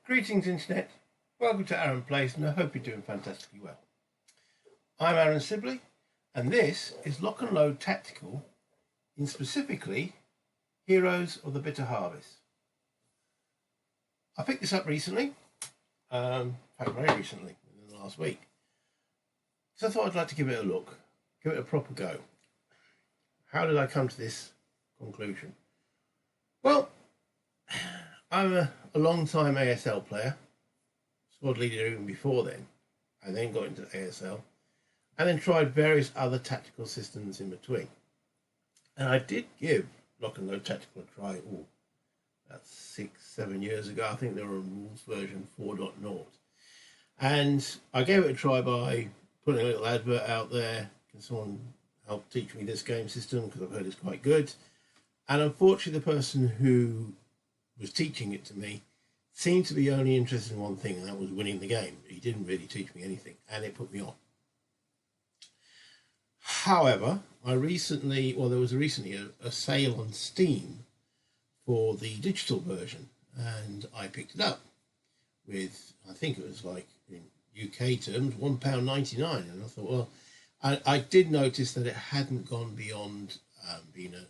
Greetings Internet, welcome to Aaron Plays and I hope you're doing fantastically well. I'm Aaron Sibley and this is Lock and Load Tactical in specifically Heroes of the Bitter Harvest. I picked this up recently, in fact very recently, in the last week. So I thought I'd like to give it a look, give it a proper go. How did I come to this conclusion? Well, I'm a long-time ASL player, squad leader even before then. I then got into ASL and then tried various other tactical systems in between. And I did give Lock and Load Tactical a try, about 6-7 years ago. I think they were on rules version 4.0. And I gave it a try by putting a little advert out there. Can someone help teach me this game system? Because I've heard it's quite good. And unfortunately, the person who was teaching it to me seemed to be only interested in one thing, and that was winning the game. He didn't really teach me anything, and it put me off. However, there was recently a sale on Steam for the digital version, and I picked it up with, I think it was like in UK terms, £1.99, and I thought, well, I did notice that it hadn't gone beyond being a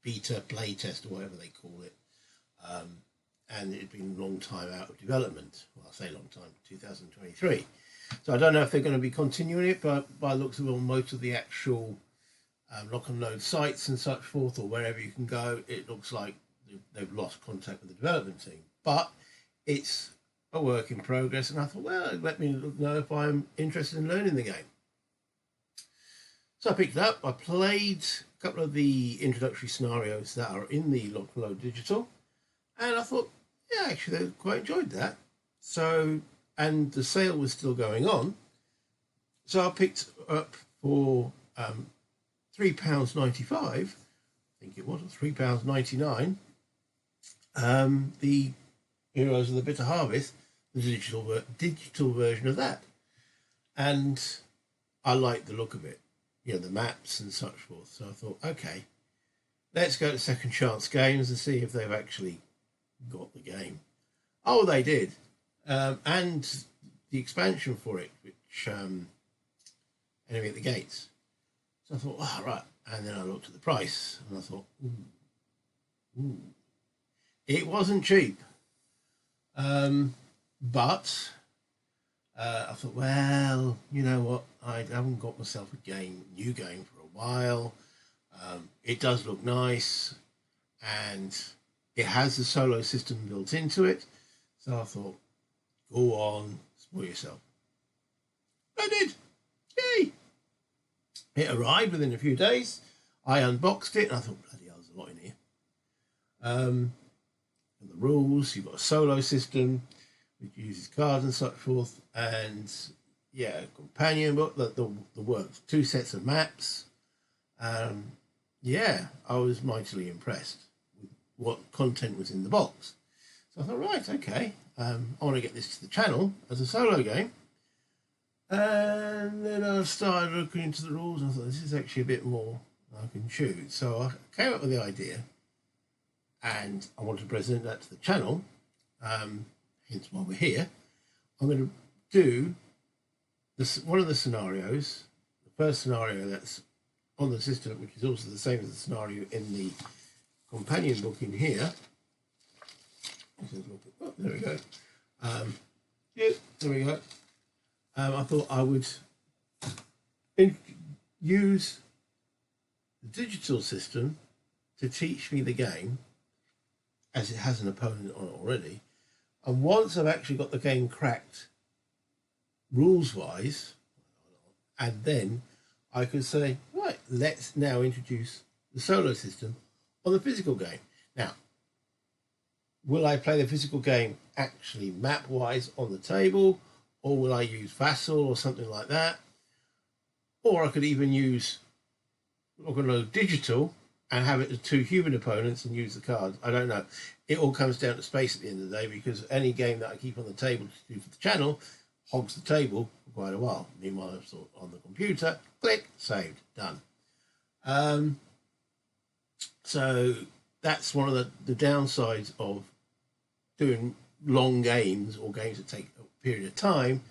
beta playtest or whatever they call it. And it had been a long time out of development. Well, I say long time, 2023. So I don't know if they're going to be continuing it, but by the looks of it, on most of the actual lock and load sites and such forth, or wherever you can go, it looks like they've lost contact with the development team. But it's a work in progress, and I thought, well, let me know if I'm interested in learning the game. So I picked it up. I played a couple of the introductory scenarios that are in the Lock and Load Digital. And I thought, yeah, actually, I quite enjoyed that. So, and the sale was still going on. So I picked up for £3.95, I think it was, or £3.99, the Heroes of the Bitter Harvest, the digital version of that. And I liked the look of it, you know, the maps and such forth. So I thought, okay, let's go to Second Chance Games and see if they've actually got the game. Oh, they did. And the expansion for it, which Enemy at the Gates. So I thought, oh, right. And then I looked at the price and I thought, ooh. It wasn't cheap. But I thought, well, you know what? I haven't got myself a new game for a while. It does look nice, and it has the solo system built into it. So I thought, go on, spoil yourself. I did. Yay! It arrived within a few days. I unboxed it and I thought, bloody hell, there's a lot in here. And the rules, you've got a solo system which uses cards and such forth, and yeah, companion book, the works, 2 sets of maps. Yeah, I was mightily impressed with what content was in the box. So I thought, right, okay, I want to get this to the channel as a solo game. And then I started looking into the rules and I thought, this is actually a bit more I can chew. So I came up with the idea and I want to present that to the channel. Hence why we're here. I'm going to do one of the scenarios, the first scenario that's on the system, which is also the same as the scenario in the companion book in here. Oh, there we go. Yeah, there we go. I thought I would use the digital system to teach me the game, as it has an opponent on it already. And once I've actually got the game cracked rules-wise, and then I could say, right, let's now introduce the solo system on the physical game. Now, will I play the physical game actually map-wise on the table, or will I use Vassal or something like that? Or I could even use Lock and Load Digital and have it as 2 human opponents and use the cards. I don't know. It all comes down to space at the end of the day, because any game that I keep on the table to do for the channel hogs the table for quite a while. Meanwhile, I've thought on the computer, click, saved, done. So that's one of the downsides of doing long games or games that take a period of time,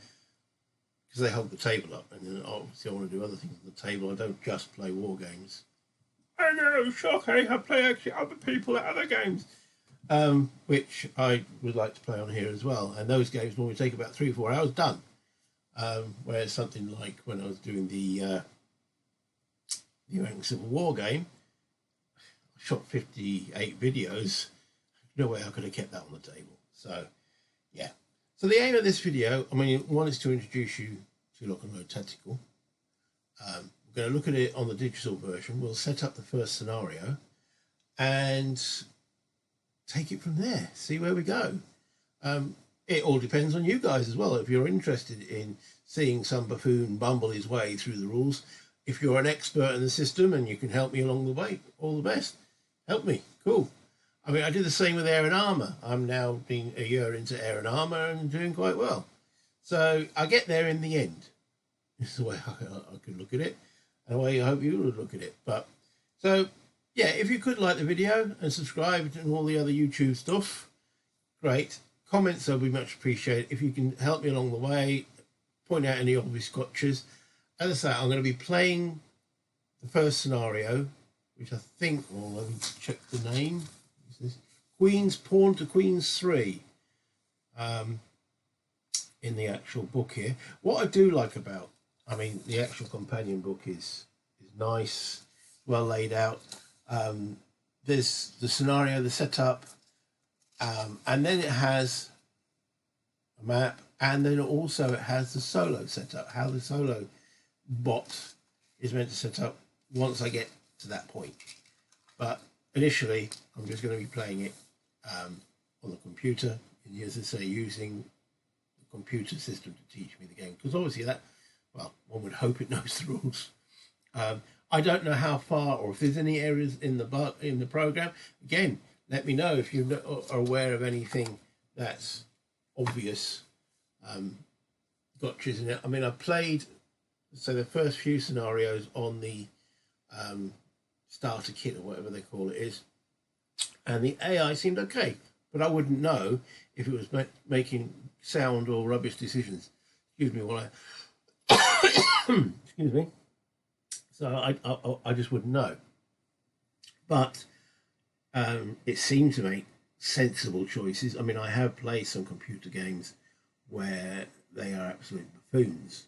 because they hold the table up, and then obviously I want to do other things on the table. I don't just play war games. I know, shocking. I play actually other people at other games, which I would like to play on here as well. And those games normally take about 3 or 4 hours done. Whereas something like when I was doing the American Civil War game, I shot 58 videos. No way I could have kept that on the table. So, yeah. So the aim of this video, I mean, one is to introduce you to Lock and Load Tactical. We're going to look at it on the digital version. We'll set up the first scenario and take it from there. See where we go. It all depends on you guys as well. If you're interested in seeing some buffoon bumble his way through the rules, if you're an expert in the system and you can help me along the way, all the best. Help me. Cool. I mean, I did the same with Air and Armour. I'm now being a year into Air and Armour and doing quite well. So I get there in the end. This is the way I could look at it, and the way I hope you would look at it. But so, yeah, if you could like the video and subscribe and all the other YouTube stuff, great. Comments will be much appreciated. If you can help me along the way, point out any obvious gotchas. As I say, I'm going to be playing the first scenario, which I think, well, let me check the name. Queen's Pawn to Queen's 3 in the actual book here. What I do like about, I mean, the actual companion book is nice, well laid out. There's the scenario, the setup, and then it has a map, and then also it has the solo setup, how the solo bot is meant to set up once I get to that point. But initially, I'm just going to be playing it on the computer, and as I say, using the computer system to teach me the game. Because obviously that, well, one would hope it knows the rules. I don't know how far, or if there's any areas in the program. Again, let me know if you are aware of anything that's obvious. Gotchas in it. I mean, I played, so the first few scenarios on the starter kit or whatever they call it is, and the AI seemed okay, but I wouldn't know if it was making sound or rubbish decisions. Excuse me while I excuse me. So I just wouldn't know. But it seemed to make sensible choices. I mean, I have played some computer games where they are absolute buffoons.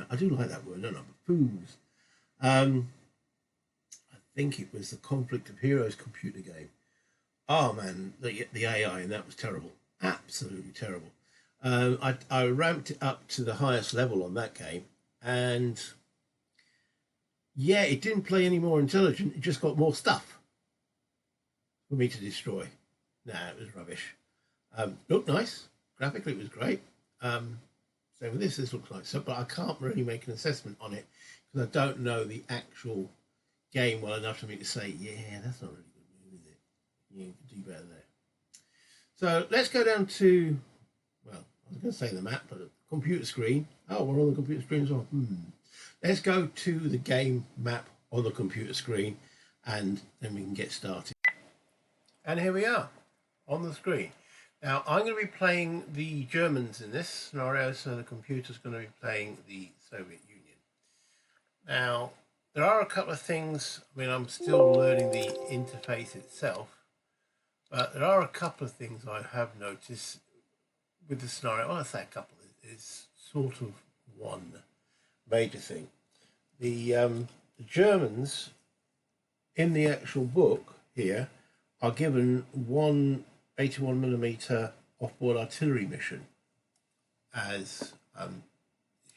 I do like that word, don't I? Buffoons. I think it was the Conflict of Heroes computer game. Oh man, the AI in that was terrible. Absolutely terrible. I ramped it up to the highest level on that game, and yeah, it didn't play any more intelligent. It just got more stuff for me to destroy. Nah, it was rubbish. Looked nice. Graphically, it was great. Same with this. This looks like so, but I can't really make an assessment on it because I don't know the actual game well enough for me to say, yeah, that's not really good move, is it? You could do better there. So let's go down to, well, I was going to say the map, but the computer screen. Oh, we're on the computer screen as well. Let's go to the game map on the computer screen, and then we can get started. And here we are on the screen. Now, I'm going to be playing the Germans in this scenario, so the computer's going to be playing the Soviet Union. Now, there are a couple of things, I mean, I'm still learning the interface itself, but there are a couple of things I have noticed with the scenario. Well, I say a couple, it's sort of one major thing. The Germans in the actual book here are given one 81mm off-board artillery mission as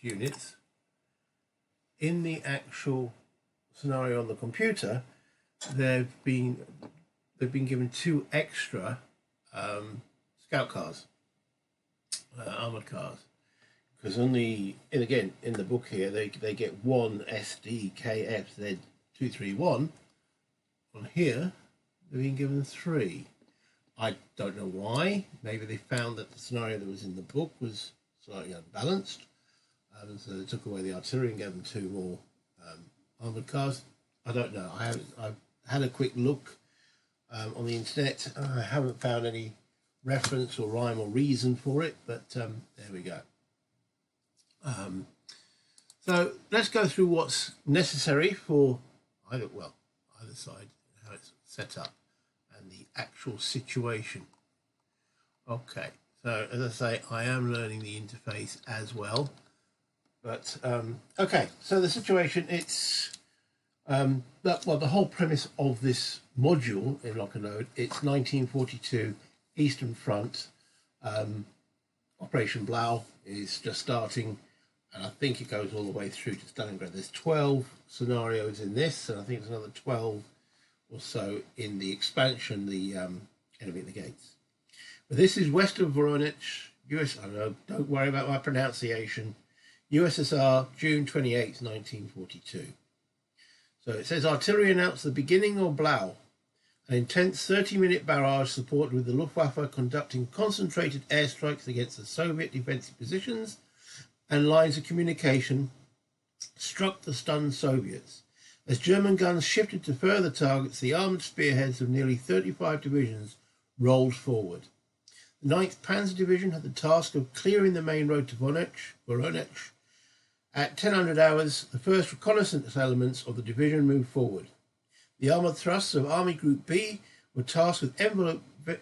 units. In the actual scenario on the computer, they've been given 2 extra scout cars, armored cars. Because in the book here they get 1 SDKF Z231. On here they've been given 3. I don't know why. Maybe they found that the scenario that was in the book was slightly unbalanced, so they took away the artillery and gave them 2 more armoured cars. I don't know. I've had a quick look on the internet. I haven't found any reference or rhyme or reason for it, but there we go. So let's go through what's necessary for either side, how it's set up, and the actual situation. Okay, so as I say, I am learning the interface as well. But okay, so the situation, it's the whole premise of this module in Lock and Load, it's 1942 Eastern Front. Operation Blau is just starting, and I think it goes all the way through to Stalingrad. There's 12 scenarios in this, and I think there's another 12 or so in the expansion, the Enemy at the Gates. But this is west of Voronezh, US. I don't know, don't worry about my pronunciation. USSR, June 28, 1942. So it says artillery announced the beginning of Blau, an intense 30-minute barrage supported with the Luftwaffe conducting concentrated airstrikes against the Soviet defensive positions and lines of communication, struck the stunned Soviets. As German guns shifted to further targets, the armoured spearheads of nearly 35 divisions rolled forward. The 9th Panzer Division had the task of clearing the main road to Voronezh. At 1000 hours, the first reconnaissance elements of the division moved forward. The armoured thrusts of Army Group B were tasked with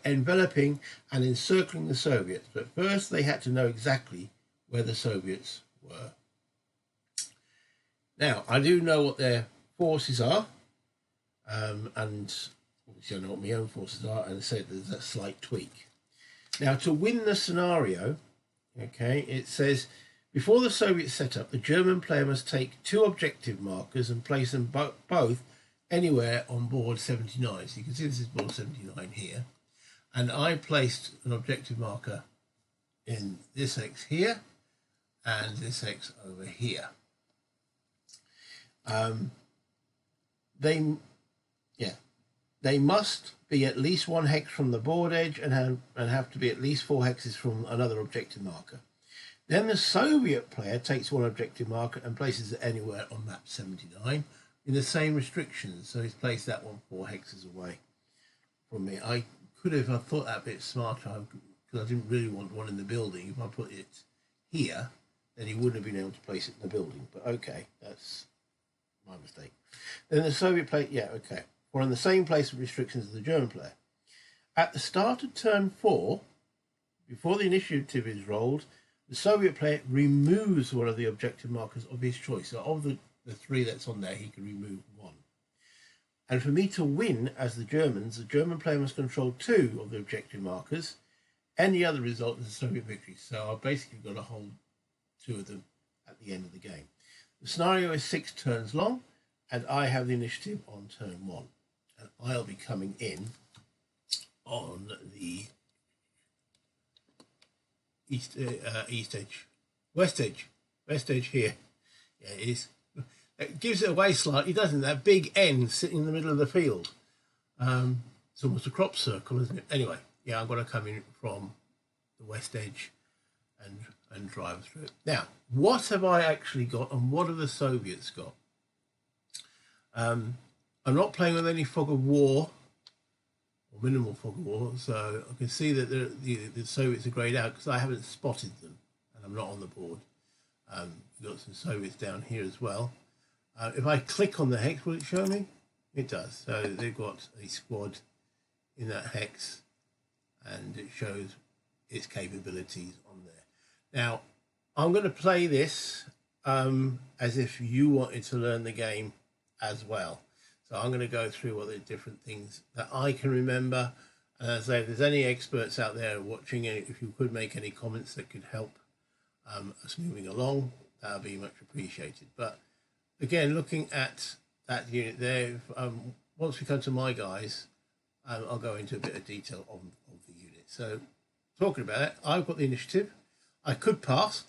enveloping and encircling the Soviets, but first they had to know exactly where the Soviets were. Now, I do know what their forces are, and obviously I know what my own forces are, and I said there's a slight tweak. Now, to win the scenario, okay, it says, before the Soviets set up, the German player must take 2 objective markers and place them both anywhere on board 79. So you can see this is board 79 here. And I placed an objective marker in this X here and this X over here. They must be at least 1 hex from the board edge and have to be at least 4 hexes from another objective marker. Then the Soviet player takes 1 objective marker and places it anywhere on map 79 in the same restrictions. So he's placed that one 4 hexes away from me. I could have thought that a bit smarter because I didn't really want one in the building. If I put it here, then he wouldn't have been able to place it in the building. But okay, that's my mistake. Then the Soviet player, yeah, okay. We're in the same place of restrictions as the German player. At the start of turn 4, before the initiative is rolled, the Soviet player removes one of the objective markers of his choice. So of the 3 that's on there, he can remove 1. And for me to win as the Germans, the German player must control 2 of the objective markers. Any other result is a Soviet victory. So I've basically got to hold 2 of them at the end of the game. The scenario is 6 turns long, and I have the initiative on turn 1. And I'll be coming in on the west edge here. Yeah, it is. It gives it away slightly, doesn't it? That big N sitting in the middle of the field. It's almost a crop circle, isn't it? Anyway, yeah, I'm going to come in from the west edge and drive through it. Now, what have I actually got, and what have the Soviets got? I'm not playing with any fog of war, or minimal fog of war, so I can see that the Soviets are greyed out because I haven't spotted them, and I'm not on the board. We've got some Soviets down here as well. If I click on the hex, will it show me? It does. So they've got a squad in that hex, and it shows its capabilities on there. Now, I'm going to play this as if you wanted to learn the game as well. So I'm going to go through all the different things that I can remember. And as I say, if there's any experts out there watching, if you could make any comments that could help us moving along, that would be much appreciated. But again, looking at that unit there, once we come to my guys, I'll go into a bit of detail of the unit. So talking about it, I've got the initiative. I could pass.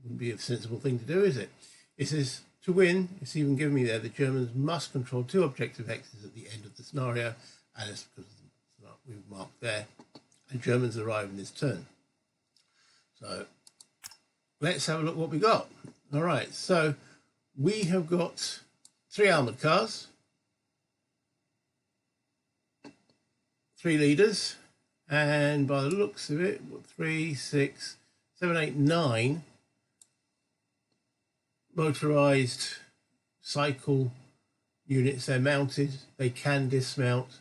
Wouldn't be a sensible thing to do, is it? It says, to win, it's even given me there, the Germans must control 2 objective hexes at the end of the scenario, and it's because we've marked there, and Germans arrive in this turn. So let's have a look what we got. All right, so we have got 3 armoured cars, 3 leaders, And by the looks of it, 3, 6, 7, 8, 9 motorized cycle units. They're mounted. They can dismount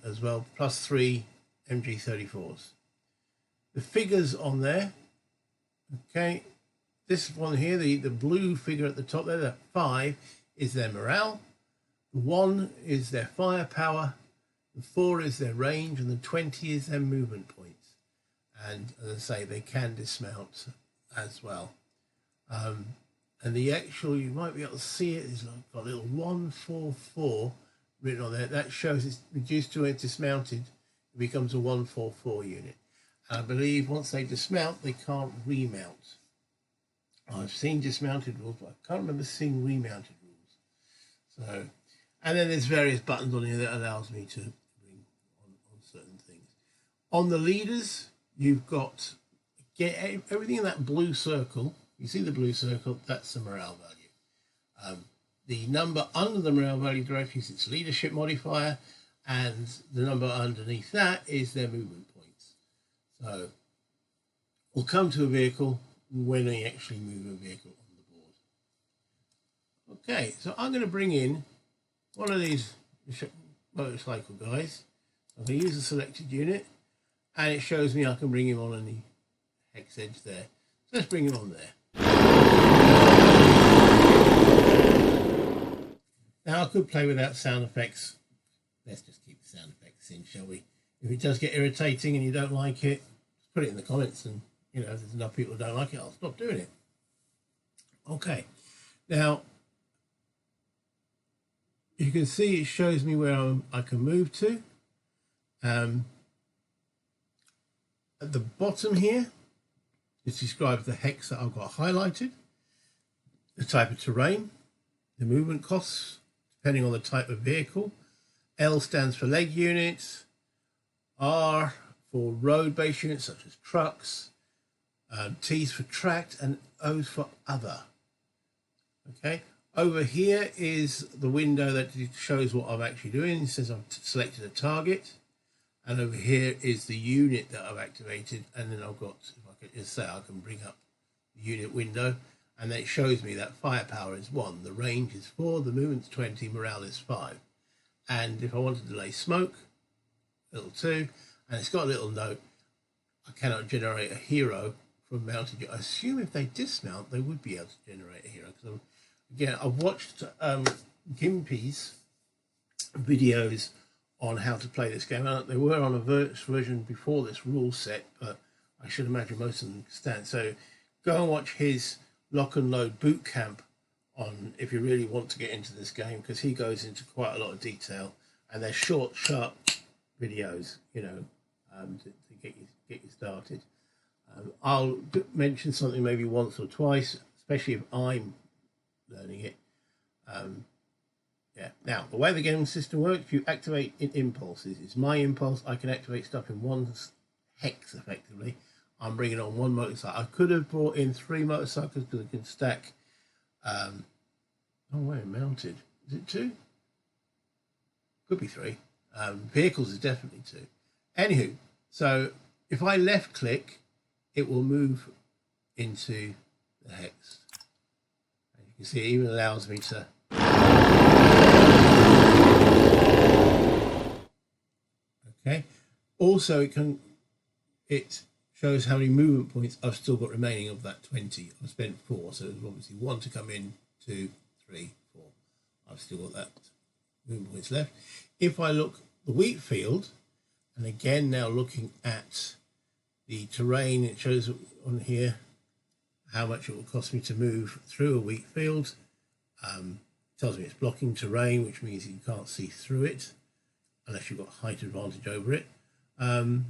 as well, plus 3 MG34s. The figures on there, okay, this one here, the blue figure at the top there, that 5 is their morale, the 1 is their firepower, the 4 is their range, and the 20 is their movement points. And as I say, they can dismount as well. And the actual, you might be able to see it, it's got a little 144 written on there. That shows it's reduced to a dismounted, it becomes a 144 unit. And I believe once they dismount, they can't remount. I've seen dismounted rules, but I can't remember seeing remounted rules. So, and then there's various buttons on here that allows me to bring on certain things. On the leaders, you've got everything in that blue circle. You see the blue circle, that's the morale value. The number under the morale value directly is its leadership modifier, and the number underneath that is their movement points. So we'll come to a vehicle when they actually move a vehicle on the board. Okay, so I'm going to bring in one of these motorcycle guys. I'm going to use a selected unit, and it shows me I can bring him on the hex edge there. So let's bring him on there. Now I could play without sound effects. Let's just keep the sound effects in, shall we? If it does get irritating and you don't like it, just put it in the comments, and you know, if there's enough people who don't like it, I'll stop doing it. Okay, now you can see it shows me where I can move to. At the bottom here, it describes the hex that I've got highlighted, the type of terrain, the movement costs, depending on the type of vehicle. L stands for leg units, R for road-based units such as trucks, T's for tracked, and O's for other. Okay, over here is the window that shows what I'm actually doing. It says I've selected a target, and over here is the unit that I've activated, and then I've got, if I could just say, I can bring up the unit window, and then it shows me that firepower is 1, the range is 4, the movement's 20, morale is 5. And if I want to delay smoke, little 2, and it's got a little note, I cannot generate a hero from mounted. I assume if they dismount, they would be able to generate a hero. Because again, I've watched Gimpy's videos on how to play this game. They were on a version before this rule set, but I should imagine most of them stand. So go and watch his lock and load boot camp on if you really want to get into this game, because he goes into quite a lot of detail, and they're short, sharp videos, you know, to get you started. I'll mention something maybe once or twice, especially if I'm learning it. Yeah. Now, the way the game system works, you activate in impulses. It's my impulse. I can activate stuff in one hex, effectively. I'm bringing on 1 motorcycle. I could have brought in 3 motorcycles because I can stack. Oh, wait, mounted. Is it 2? Could be 3. Vehicles is definitely 2. Anywho, so if I left click, it will move into the hex. And you can see it even allows me to. Okay. Also, it shows how many movement points I've still got remaining of that 20. I've spent 4, so there's obviously 1 to come in, 2, 3, 4. I've still got that movement points left. If I look the wheat field, and again now looking at the terrain, it shows on here how much it will cost me to move through a wheat field. Tells me it's blocking terrain, which means you can't see through it unless you've got height advantage over it. And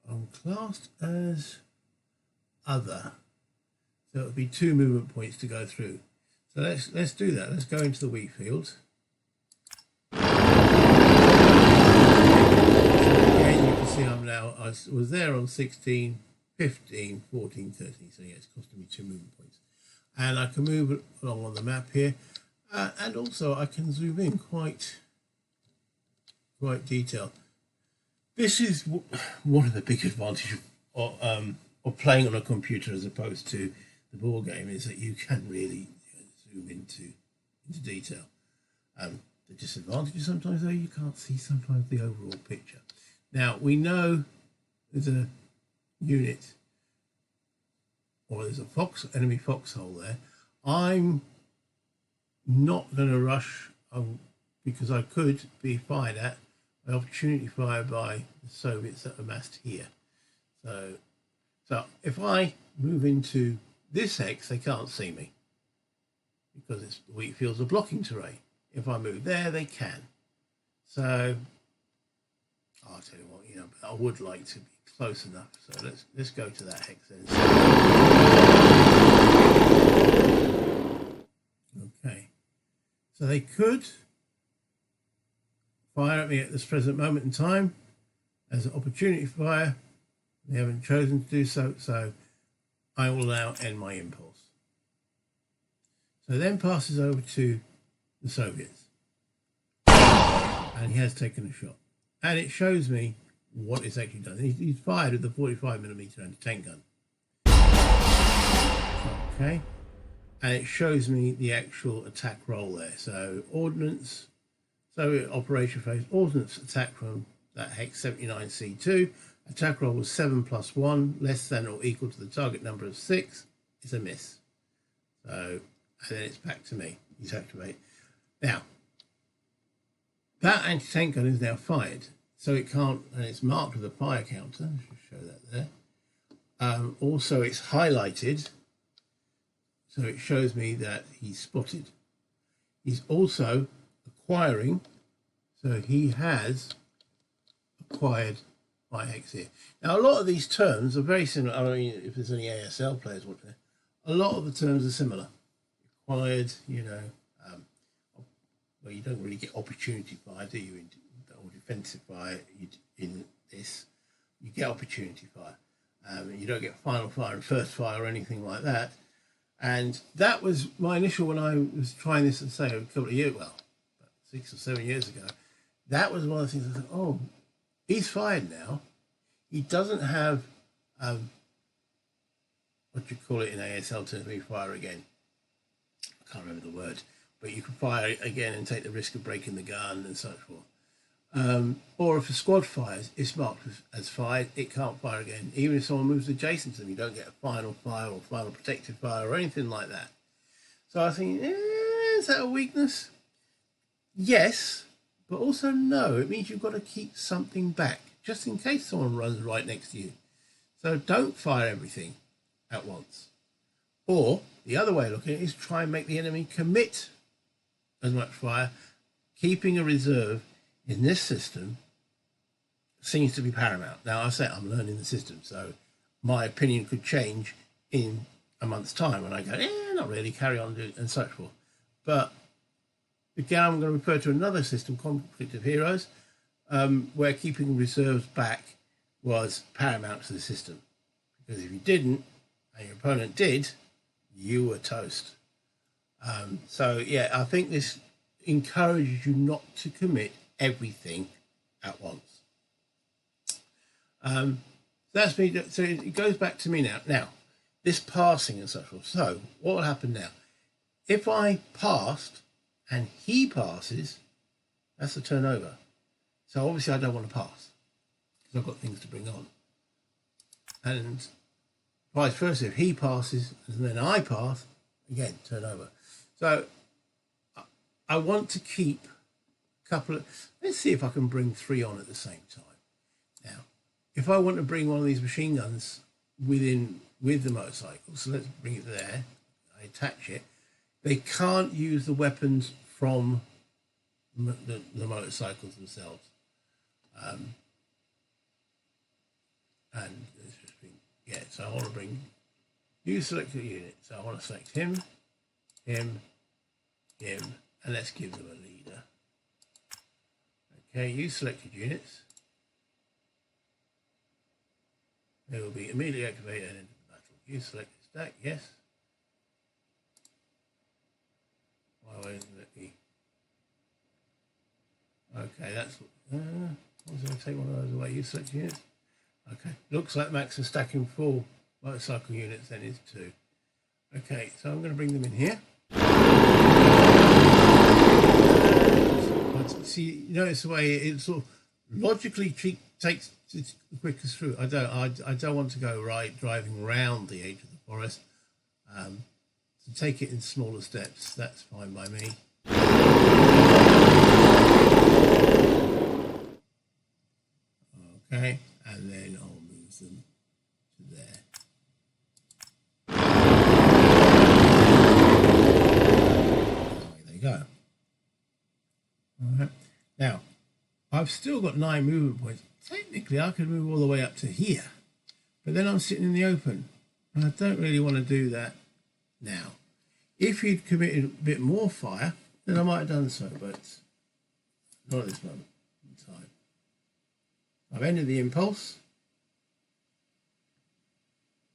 I'm classed as other, so it would be 2 movement points to go through. So let's do that. Let's go into the wheat field. So again, you can see I was there on 16, 15, 14, 13. So yeah, it's costing me 2 movement points. And I can move along on the map here, and also I can zoom in quite quite detailed. This is one of the big advantages of playing on a computer as opposed to the board game, is that you can really zoom into detail. The disadvantage is sometimes, though, you can't see sometimes the overall picture. Now, we know there's a unit, or there's a enemy foxhole there. I'm not going to rush because I could be fired at by opportunity fire by the Soviets that are massed here. So if I move into this hex, they can't see me because the wheat fields are blocking terrain. If I move there, they can. So I'll tell you what, I would like to be close enough. So let's go to that hex then. Okay. So they could fire at me at this present moment in time as an opportunity fire. They haven't chosen to do so, so I will now end my impulse. So then passes over to the Soviets, and he has taken a shot, and it shows me what it's actually done. He's fired with the 45mm anti-tank gun. Okay, and it shows me the actual attack roll there. So ordnance, Soviet operation phase, ordnance attack from that hex 79C2. Attack roll was 7+1, less than or equal to the target number of 6. It's a miss. So, and then it's back to me. He's activated. Now, that anti-tank gun is now fired, so it can't, and it's marked with a fire counter. I should show that there. Also, it's highlighted, so it shows me that he's spotted. He's also acquiring, so he has acquired my hex here. Now, a lot of these terms are very similar. I mean, if there's any ASL players watching, a lot of the terms are similar. Acquired, well, you don't really get opportunity fire, do you, or defensive fire in this. You get opportunity fire. You don't get final fire and first fire or anything like that. And that was my initial, when I was trying this, and say a couple of years, well, about 6 or 7 years ago, that was one of the things I thought, oh, he's fired now. He doesn't have, what do you call it in ASL terms, we fire again. I can't remember the word, but you can fire again and take the risk of breaking the gun and so forth. Or if a squad fires, it's marked as fired, it can't fire again. Even if someone moves adjacent to them, you don't get a final fire or final protective fire or anything like that. So I think, is that a weakness? Yes, but also no. It means you've got to keep something back, just in case someone runs right next to you. So don't fire everything at once. Or the other way of looking at it is try and make the enemy commit as much fire. Keeping a reserve in this system seems to be paramount. Now, I say I'm learning the system, so my opinion could change in a month's time when I go, not really, carry on, and such forth. But again, I'm going to refer to another system, Conflict of Heroes, where keeping reserves back was paramount to the system. Because if you didn't, and your opponent did, you were toast. So, yeah, I think this encourages you not to commit everything at once. That's me. So it goes back to me now. Now, this passing and so forth. So what will happen now? If I passed and he passes, that's a turnover. So obviously I don't want to pass because I've got things to bring on. And vice versa, if he passes and then I pass, again, turnover. So I want to keep a couple of, let's see if I can bring 3 on at the same time. Now, if I want to bring one of these machine guns with the motorcycle, so let's bring it there, I attach it, they can't use the weapons from the motorcycles themselves. And it's just been, yeah, so I want to bring, you select a unit. So I want to select him, him, and let's give them a leader. Okay, you selected units. They will be immediately activated and into the battle. You select the stack, yes. Why won't it let me? Okay, that's I was going to take one of those away. You select units. Okay, looks like max for stacking 4 motorcycle units, then is 2. Okay, so I'm going to bring them in here. See, you notice the way it sort of logically takes it the quickest through. I don't want to go driving around the edge of the forest. To take it in smaller steps, that's fine by me. Okay, and then I'll move them to there. There you go. All right. Now, I've still got 9 movement points. Technically, I could move all the way up to here, but then I'm sitting in the open, and I don't really want to do that now. If he'd committed a bit more fire, then I might have done so, but not at this moment in time. I've ended the impulse.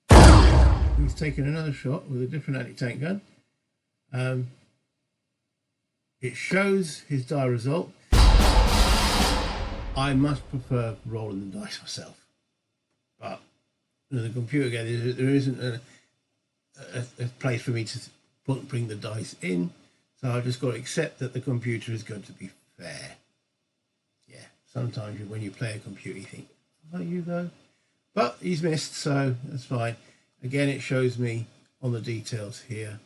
He's taken another shot with a different anti-tank gun. It shows his die result. I much prefer rolling the dice myself, but the computer again, there isn't a place for me to bring the dice in, so I've just got to accept that the computer is going to be fair. Yeah, sometimes when you play a computer you think, oh, you go, but he's missed, so that's fine. Again, it shows me on the details here,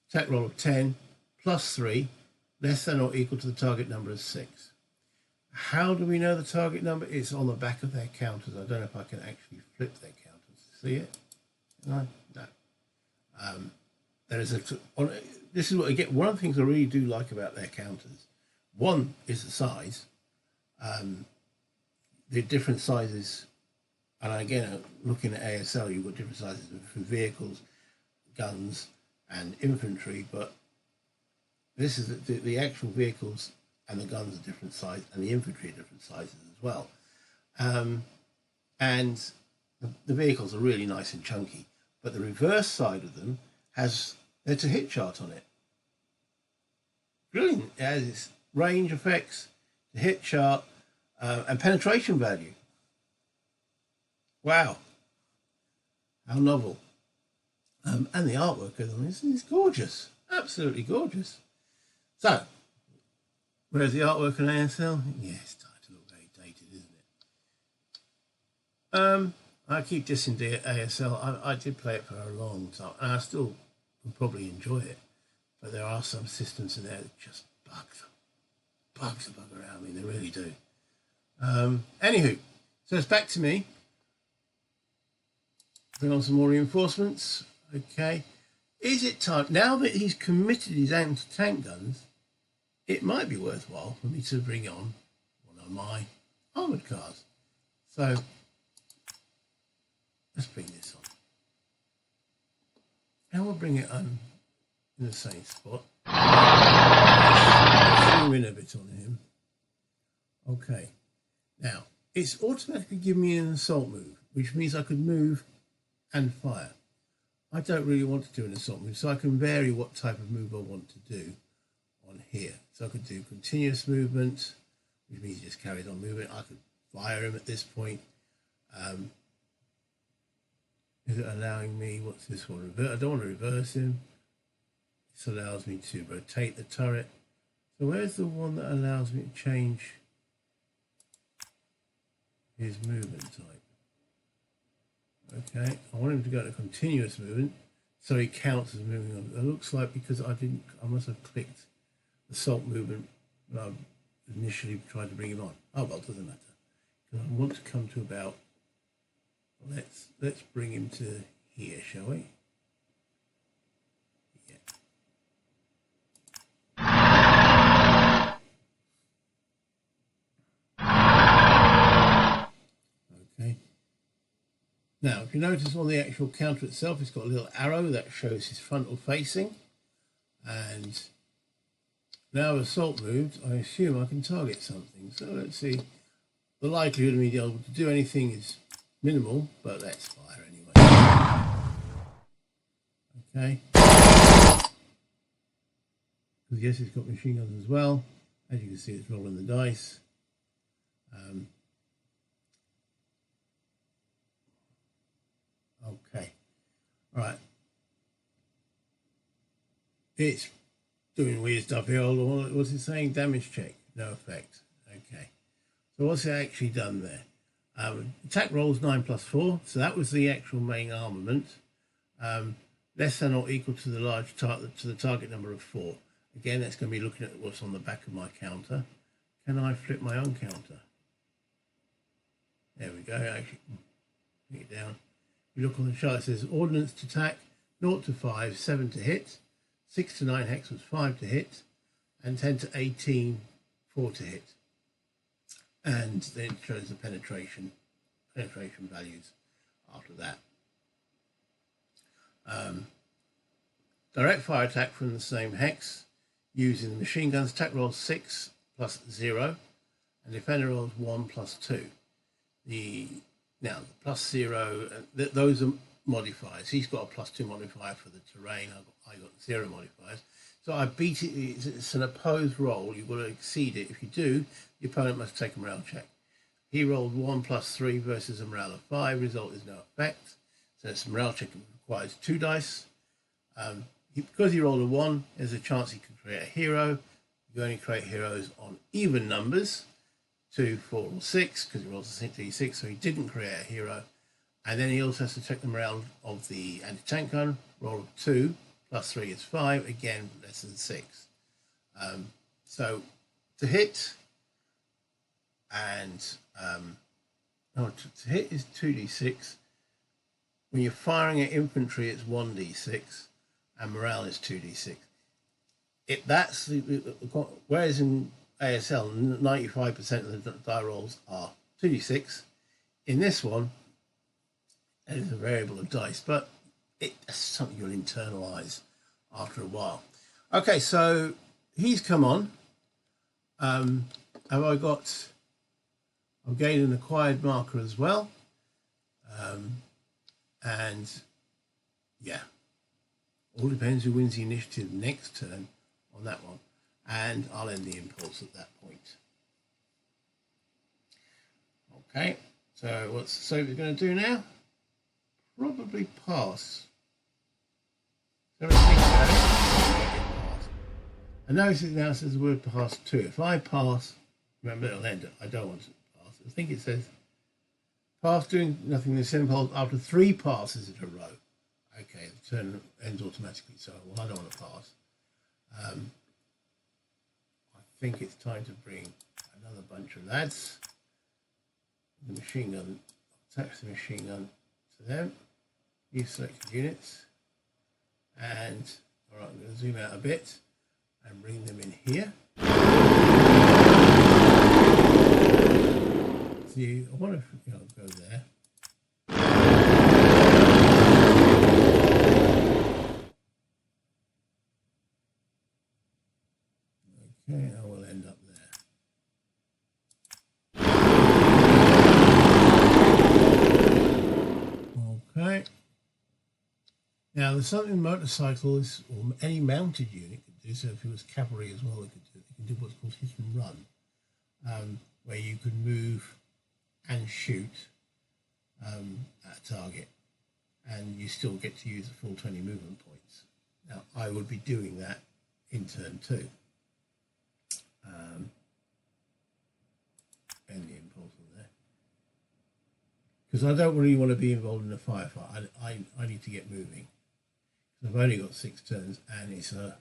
attack roll of 10 plus 3 less than or equal to the target number of 6. How do we know the target number? It's on the back of their counters. I don't know if I can actually flip their counters. See it? No. There is this is what I get. One of the things I really do like about their counters. One is the size. The different sizes, and again, looking at ASL, you've got different sizes for vehicles, guns, and infantry. But this is the actual vehicles and the guns are different sizes, and the infantry are different sizes as well. And the vehicles are really nice and chunky. But the reverse side of them has a hit chart on it. Brilliant. It has its range effects, the hit chart, and penetration value. Wow. How novel. And the artwork of them is gorgeous. Absolutely gorgeous. So, where's the artwork on ASL? Yeah, it's starting to look very dated, isn't it? I keep dissing ASL. I did play it for a long time, and I still would probably enjoy it. But there are some systems in there that just bugs the bug around me. They really do. Anywho, so it's back to me. Bring on some more reinforcements. Okay. Is it time, now that he's committed his anti-tank guns, it might be worthwhile for me to bring on one of my armoured cars. So let's bring this on. And we'll bring it on in the same spot. Zoom in a bit on him. Okay. Now, it's automatically giving me an assault move, which means I could move and fire. I don't really want to do an assault move, so I can vary what type of move I want to do on here. So I could do continuous movement, which means he just carries on moving. I could fire him at this point. Is it allowing me, what's this one? I don't want to reverse him. This allows me to rotate the turret. So where's the one that allows me to change his movement type? Okay, I want him to go to continuous movement, so he counts as moving on. It looks like because I must have clicked assault movement when I initially tried to bring him on. Oh well, it doesn't matter. Because I want to come to about. Let's bring him to here, shall we? Yeah. Okay. Now, if you notice on the actual counter itself, it's got a little arrow that shows his frontal facing. And now assault moved, I assume I can target something. So let's see. The likelihood of me being able to do anything is minimal, but let's fire anyway. Okay. Because yes, it's got machine guns as well. As you can see, it's rolling the dice. Okay, all right. It's doing weird stuff here. What's it saying? Damage check, no effect. Okay, so what's it actually done there? Attack rolls 9+4, so that was the actual main armament. Less than or equal to the large target number of 4. Again, that's going to be looking at what's on the back of my counter. Can I flip my own counter? There we go. Actually, bring it down. You look on the chart. It says ordnance to attack 0 to 5, 7 to hit. 6 to 9 hex was 5 to hit, and 10 to 18, 4 to hit. And then it shows the penetration values after that. Direct fire attack from the same hex using the machine guns. Attack rolls 6 plus 0, and defender rolls 1 plus 2. Now the plus 0, those are modifiers. He's got a +2 modifier for the terrain. I got 0 modifiers. So I beat it. It's an opposed roll. You've got to exceed it. If you do, the opponent must take a morale check. He rolled 1 plus 3 versus a morale of 5. Result is no effect. So it's a morale check requires 2 dice. Because he rolled a 1, there's a chance he could create a hero. You only create heroes on even numbers, 2, 4, or 6, because he rolls a D6, so he didn't create a hero. And then he also has to check the morale of the anti-tank gun. Roll of 2 plus 3 is 5, again less than 6. So to hit, and to hit is 2d6. When you're firing at infantry, it's 1d6, and morale is 2d6. That's whereas in ASL, 95% of the die rolls are 2d6. In this one, it is a variable of dice, but it's something you'll internalize after a while. Okay, so he's come on. Have I got? I've gained an acquired marker as well, and yeah, all depends who wins the initiative next turn on that one, and I'll end the impulse at that point. Okay, so what's the Soviet going to do now? Probably pass. So I notice it now says the word pass too. If I pass, remember it'll end it. I don't want to pass. I think it says pass doing nothing in the impulse after 3 passes in a row. Okay, the turn ends automatically, so well, I don't want to pass. I think it's time to bring another bunch of lads. The machine gun, attach the machine gun to them. Use selected units. And, all right, I'm going to zoom out a bit and bring them in here. See, I wonder if I'll go there. Okay, I will end up there. Okay. Now, there's something motorcycles or any mounted unit could do. So if it was cavalry as well, it can do what's called hit and run, where you can move and shoot at a target, and you still get to use the full 20 movement points. Now, I would be doing that in turn 2. And the impulse on there, because I don't really want to be involved in a firefight. I need to get moving. I've only got 6 turns, and it's a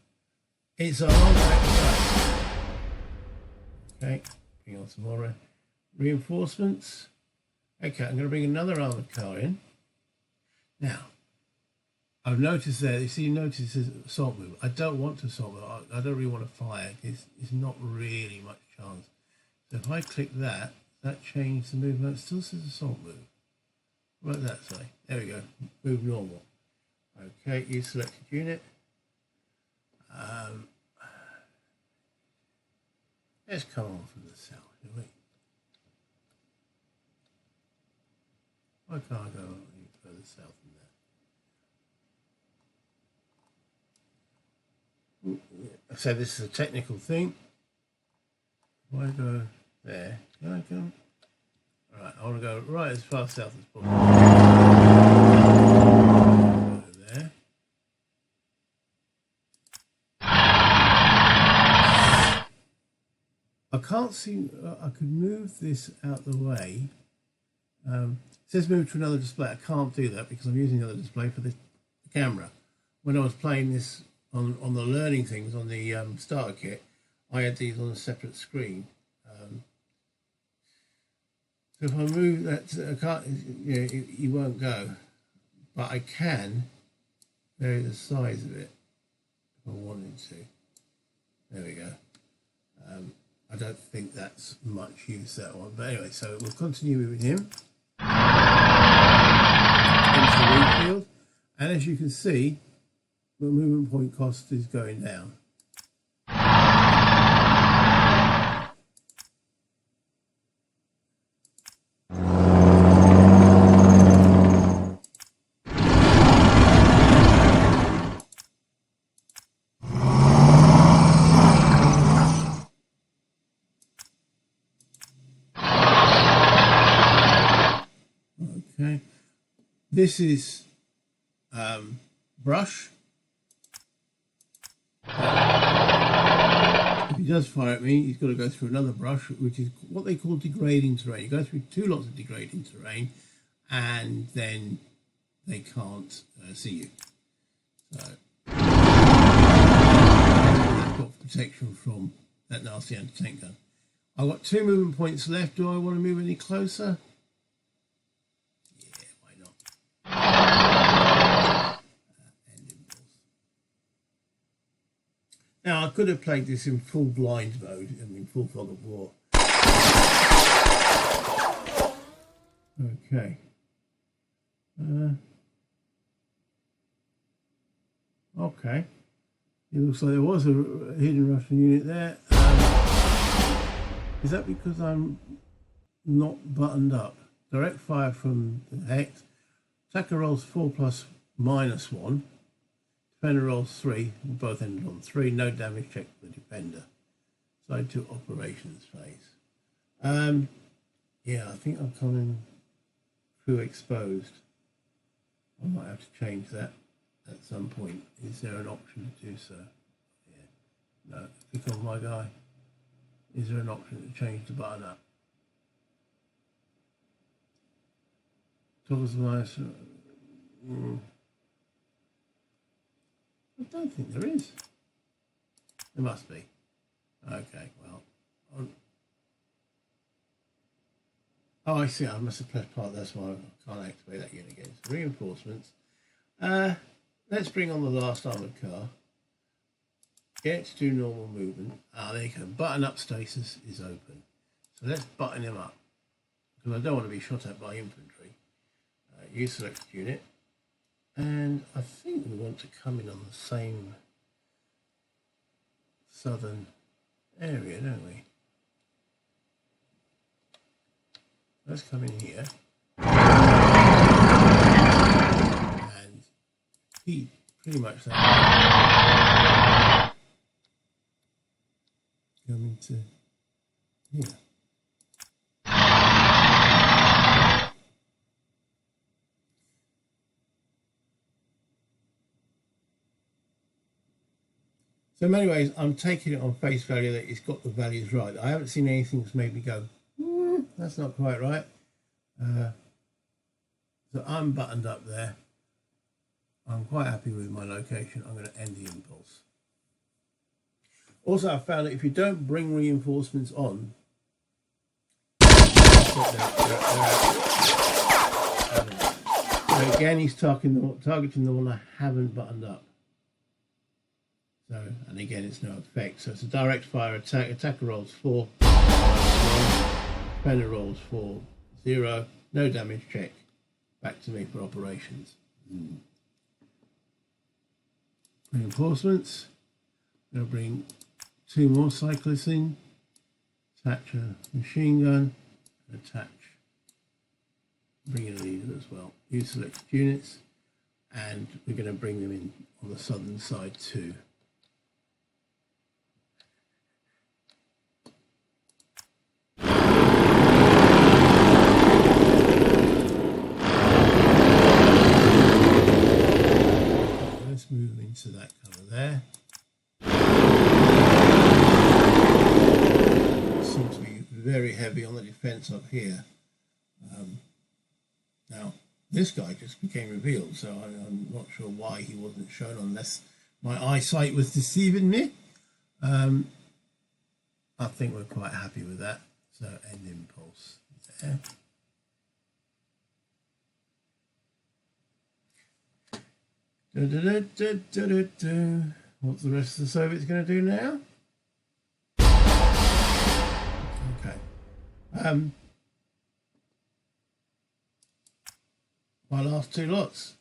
long way. Okay, bring on some more reinforcements. Okay, I'm going to bring another armored car in. Now, I've noticed there. You see, notice it says assault move. I don't want to assault move. I don't really want to fire. It's not really much chance. So if I click that changed the movement. It still says assault move. What does that say? There we go. Move normal. Okay, use selected unit. Let's come on from the south, shall we? Why can't I go any further south than that? So this is a technical thing. Why go there? Can I go? Right, I want to go right as far south as possible. Go there. I can't see. I could move this out the way. It says move to another display. I can't do that because I'm using another display for the camera. When I was playing this on the learning things on the starter kit, I had these on a separate screen. So if I move that, I can't. You know, it won't go. But I can vary the size of it if I wanted to. There we go. I don't think that's much use, that one. But anyway, so we'll continue with him. Into the wheat field. And as you can see, the movement point cost is going down. Okay, this is brush. If he does fire at me, he's got to go through another brush, which is what they call degrading terrain. You go through 2 lots of degrading terrain, and then they can't see you. So they've got protection from that nasty anti-tank gun. I've got 2 movement points left. Do I want to move any closer? Now, I could have played this in full blind mode, I mean full fog of war. Okay. Okay. It looks like there was a hidden Russian unit there. Is that because I'm not buttoned up? Direct fire from the Hex. Attacker rolls 4+/-1. Defender rolls 3, both ended on 3, no damage check for the defender. Side 2 operations phase. Yeah, I think I'm coming through exposed. I might have to change that at some point. Is there an option to do so? Yeah. No, click on my guy. Is there an option to change the button up? Toggles the mouse. I don't think there is. There must be. Okay, well. Oh, I see. I must have pressed part. That's why I can't activate that unit again. So reinforcements. Let's bring on the last armoured car. Get to do normal movement. There you go. Button up status is open. So let's button him up. Because I don't want to be shot at by infantry. Use select unit. And I think we want to come in on the same southern area, don't we? Let's come in here. And he pretty much that. Come into here. So in many ways, I'm taking it on face value that it's got the values right. I haven't seen anything that's made me go, that's not quite right. So I'm buttoned up there. I'm quite happy with my location. I'm going to end the impulse. Also, I found that if you don't bring reinforcements on, so again, he's targeting the one I haven't buttoned up. So, and again, it's no effect. So it's a direct fire attack. Attacker rolls 4. Defender rolls 4. 0. No damage check. Back to me for operations. Reinforcements. Going to bring 2 more cyclists in. Attach a machine gun. Attach. Bring in a leader as well. Use selected units. And we're going to bring them in on the southern side too. up here. Now, this guy just became revealed, so I'm not sure why he wasn't shown unless my eyesight was deceiving me. I think we're quite happy with that. So end impulse there. What's the rest of the Soviets going to do now? Okay. My last two lots.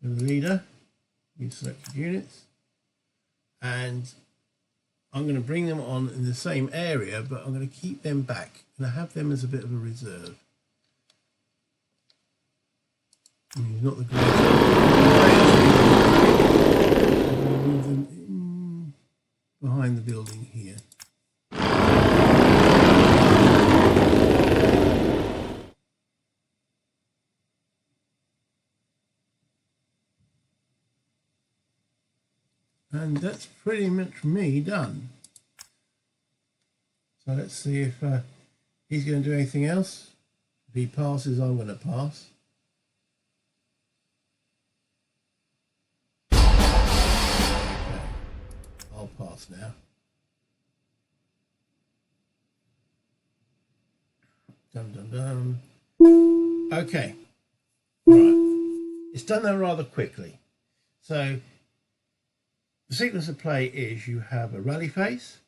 The leader, you selected units, and I'm going to bring them on in the same area, but I'm going to keep them back and I have them as a bit of a reserve. Not the greatest. Move them behind the building here. And that's pretty much me done. So let's see if he's going to do anything else. If he passes, I'm going to pass. Okay, I'll pass now. Dum dum dum. Okay, all right. It's done that rather quickly. So the sequence of play is you have a rally phase,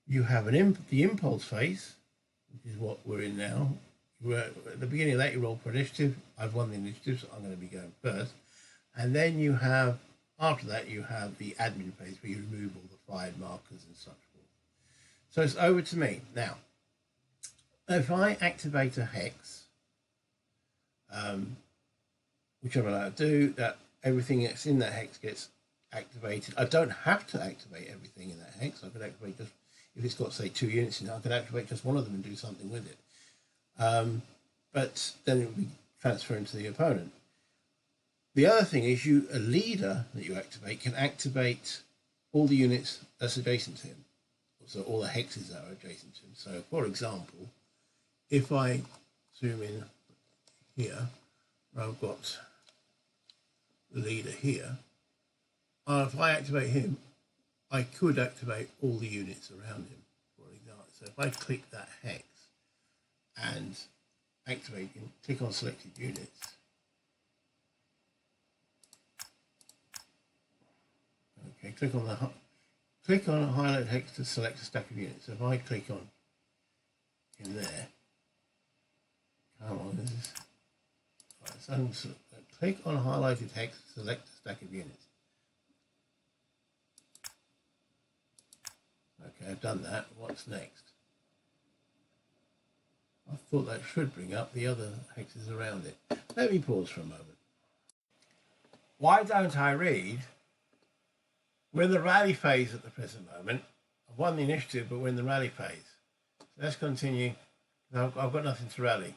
you have the impulse phase, which is what we're in now. At the beginning of that, you roll for initiative. I've won the initiative, so I'm going to be going first. And then you have, after that, you have the admin phase where you remove all the fired markers and such forth. So it's over to me. Now, if I activate a hex, which I'm allowed to do, that everything that's in that hex gets activated. I don't have to activate everything in that hex. I could activate just, if it's got say 2 units in it, I could activate just one of them and do something with it. But then it would be transferring to the opponent. The other thing is a leader that you activate can activate all the units that's adjacent to him. So all the hexes that are adjacent to him. So for example, if I zoom in here, I've got the leader here. If I activate him, I could activate all the units around him, for example. So if I click that hex and activate him, click on selected units, okay, click on a highlight hex to select a stack of units. So if I click on in there, come on, this is right, so click on a highlighted hex to select a stack of units. Okay, I've done that. What's next? I thought that should bring up the other hexes around it. Let me pause for a moment. Why don't I read? We're in the rally phase at the present moment. I've won the initiative, but we're in the rally phase. So let's continue. Now, I've got nothing to rally.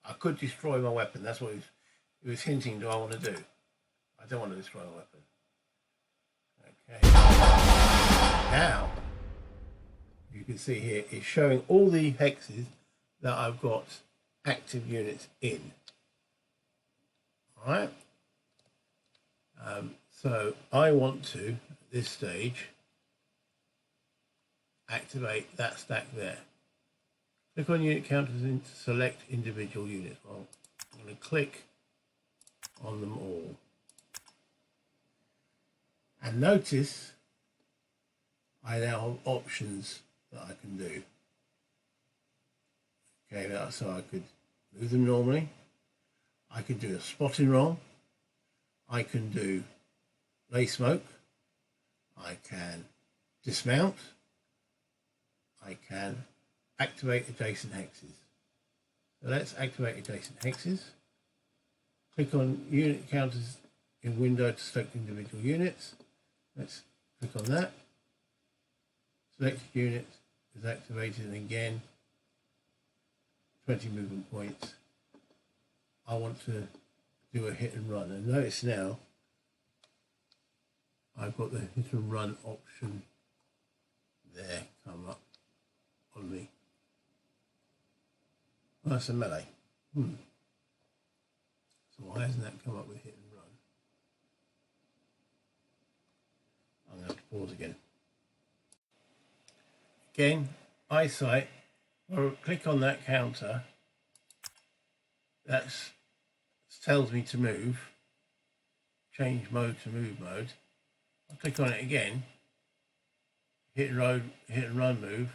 I could destroy my weapon. That's what he was hinting, do I want to do? I don't want to destroy my weapon. Okay. Now, you can see here, it's showing all the hexes that I've got active units in. All right. So I want to, at this stage, activate that stack there. Click on unit counters and select individual units. Well, I'm going to click on them all. And notice I now have options that I can do. Okay, so I could move them normally. I could do a spotting roll. I can do lay smoke. I can dismount. I can activate adjacent hexes. So let's activate adjacent hexes. Click on unit counters in window to select individual units. Let's click on that. Selected unit is activated, and again 20 movement points. I want to do a hit and run, and notice now I've got the hit and run option there come up on me. That's a melee. So why hasn't that come up with hit and run? I'm going to have to pause again. Again, eyesight. I'll click on that counter. That tells me to move. Change mode to move mode. I'll click on it again. Hit and run move.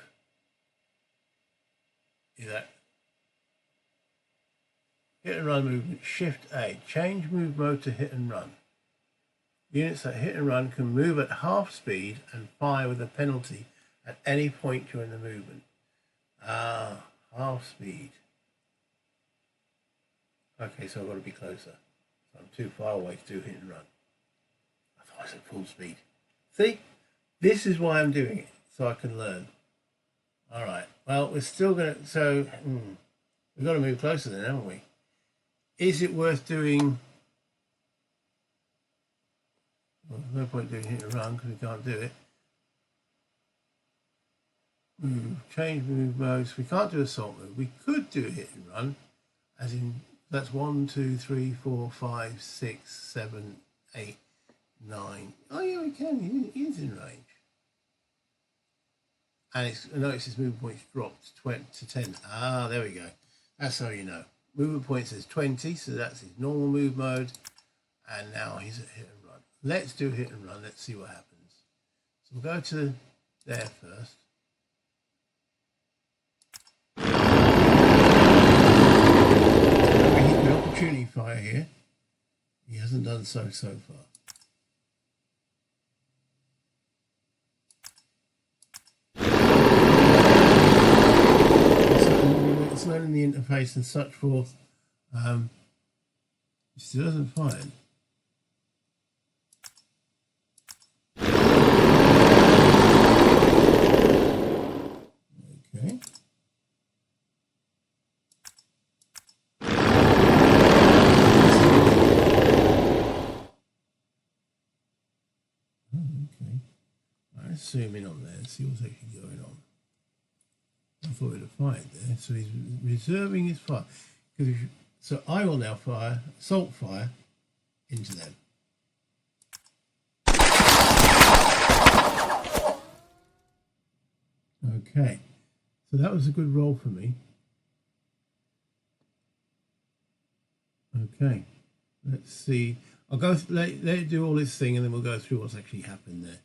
See that? Hit and run movement. Shift A. Change move mode to hit and run. Units that hit and run can move at half speed and fire with a penalty at any point during the movement. Half speed. Okay, so I've got to be closer. So I'm too far away to do hit and run. I thought I said full speed. See? This is why I'm doing it, so I can learn. All right. Well, we're still going to... So, we've got to move closer then, haven't we? Is it worth doing... Well, there's no point doing hit and run because we can't do it. Change move modes. We can't do assault move. We could do hit and run, as in... That's 1, 2, 3, 4, 5, 6, 7, 8, 9. Oh yeah, we can. He is in range. And notice his movement points dropped to 10. Ah, there we go. That's how you know. Movement point says 20, so that's his normal move mode. And now he's at hit and run. Let's do hit and run. Let's see what happens. So we'll go to there first. Opportunity fire here. He hasn't done so far. It's learning the interface and such forth. He still hasn't fired. Okay. Let's zoom in on there and see what's actually going on. I thought he'd have fired there, so he's reserving his fire. So I will now fire assault fire into them. Okay, so that was a good roll for me. Okay, let's see. I'll go let it do all this thing, and then we'll go through what's actually happened there.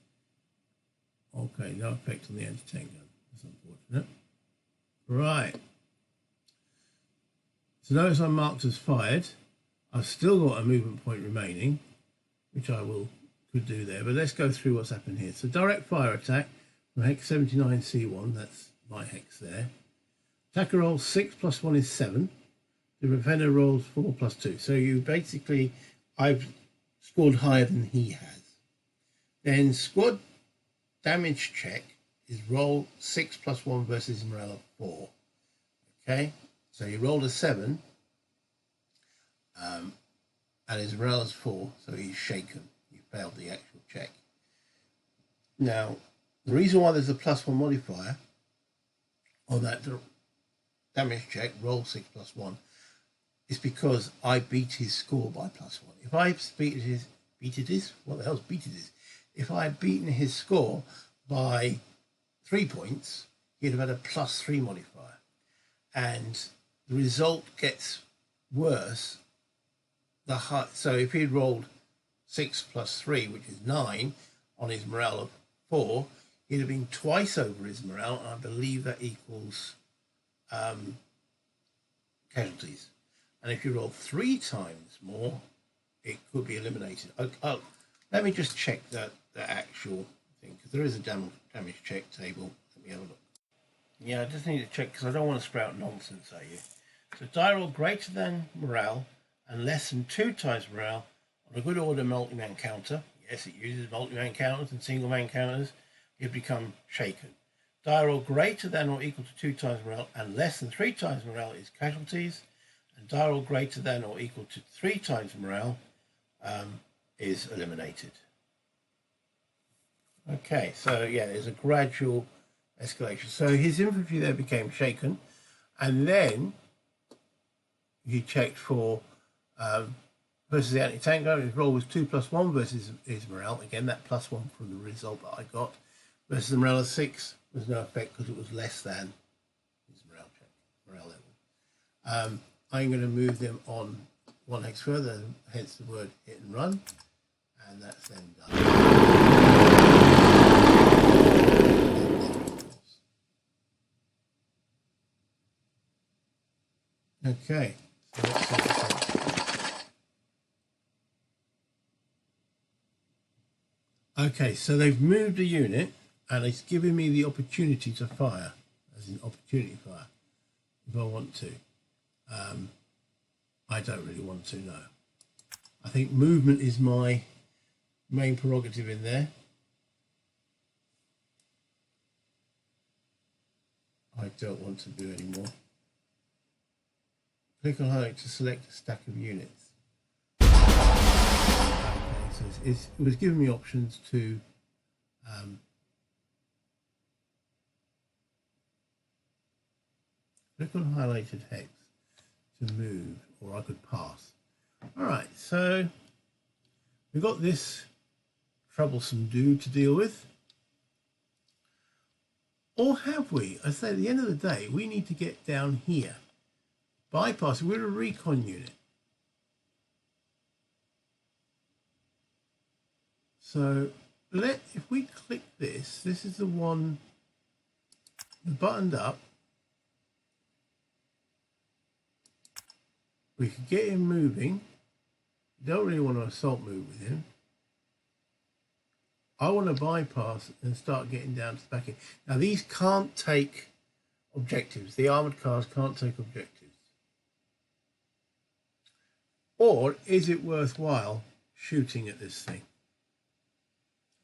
Okay, no effect on the anti-tank gun. That's unfortunate. Right. So notice I'm marked as fired. I've still got a movement point remaining, which I could do there. But let's go through what's happened here. So direct fire attack from hex 79C1. That's my hex there. Attacker rolls 6 + 1 is 7. The defender rolls 4 + 2. So you basically, I've scored higher than he has. Then squad damage check is roll 6 + 1 versus morale of 4. Okay, so he rolled a 7, and his morale is 4, so he's shaken. He failed the actual check. Now, the reason why there's a +1 modifier on that damage check, roll 6 + 1, is because I beat his score by +1. If I If I had beaten his score by 3 points, he'd have had a +3 modifier. And the result gets worse. So if he'd rolled 6 + 3, which is 9, on his morale of 4, he'd have been twice over his morale, and I believe that equals casualties. And if you roll 3 times more, it could be eliminated. Let me just check the actual thing, because there is a damage check table. Let me have a look. Yeah, I just need to check because I don't want to sprout nonsense at you. So die roll greater than morale and less than 2 times morale on a good order multi-man counter. Yes, it uses multi-man counters and single-man counters. You become shaken. Die roll greater than or equal to 2 times morale and less than 3 times morale is casualties. And die roll greater than or equal to 3 times morale is eliminated. Okay, so yeah, there's a gradual escalation. So his infantry there became shaken, and then he checked for versus the anti-tank gun. His roll was 2+1 versus his morale. Again, that +1 from the result that I got. Versus the morale of 6 was no effect because it was less than his morale level. I'm going to move them on 1 hex further, hence the word hit and run, and that's then done. Okay, so let's take this out. Okay, so they've moved a unit and it's giving me the opportunity to fire, as in opportunity fire, if I want to. I don't really want to, no. I think movement is my main prerogative in there. I don't want to do any more. Click on highlight to select a stack of units. Okay, so it was giving me options to click on highlighted hex to move, or I could pass. All right, so we've got this troublesome dude to deal with. Or have we? I say at the end of the day, we need to get down here. Bypass, we're a recon unit. So if we click this is the one buttoned up. We could get him moving. Don't really want to assault move with him. I want to bypass and start getting down to the back end. Now these can't take objectives. The armoured cars can't take objectives. Or is it worthwhile shooting at this thing?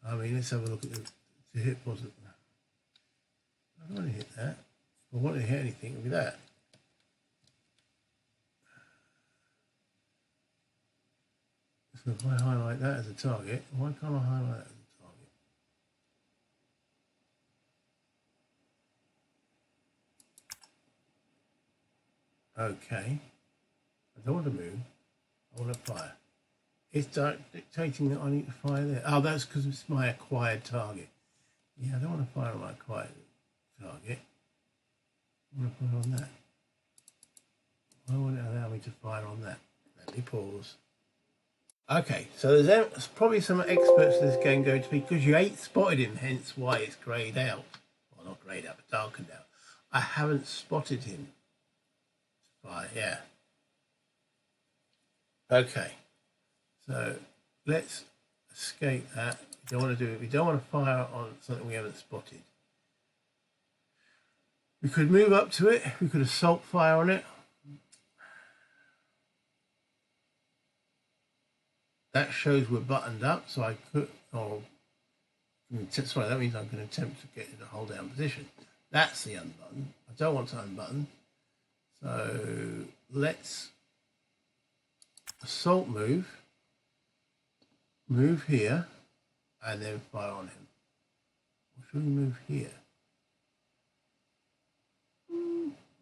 I mean, let's have a look at the hit wasn't. I don't want to hit that. If I want to hit anything, it'll be that. So if I highlight that as a target, why can't I highlight that as a target? Okay. I don't want to move. I want to fire. It's dictating that I need to fire there. Oh, that's because it's my acquired target. Yeah, I don't want to fire on my acquired target. I want to fire on that. Why won't it allow me to fire on that? Let me pause. Okay, so there's probably some experts in this game going to be, because you ain't spotted him, hence why it's greyed out. Well, not greyed out, but darkened out. I haven't spotted him. Fire, yeah. Okay, so let's escape that. We don't want to do it. We don't want to fire on something we haven't spotted. We could move up to it. We could assault fire on it. That shows we're buttoned up, so I could, sorry, that means I'm going to attempt to get in a hold down position. That's the unbutton. I don't want to unbutton. So let's assault move here, and then fire on him. Or should we move here?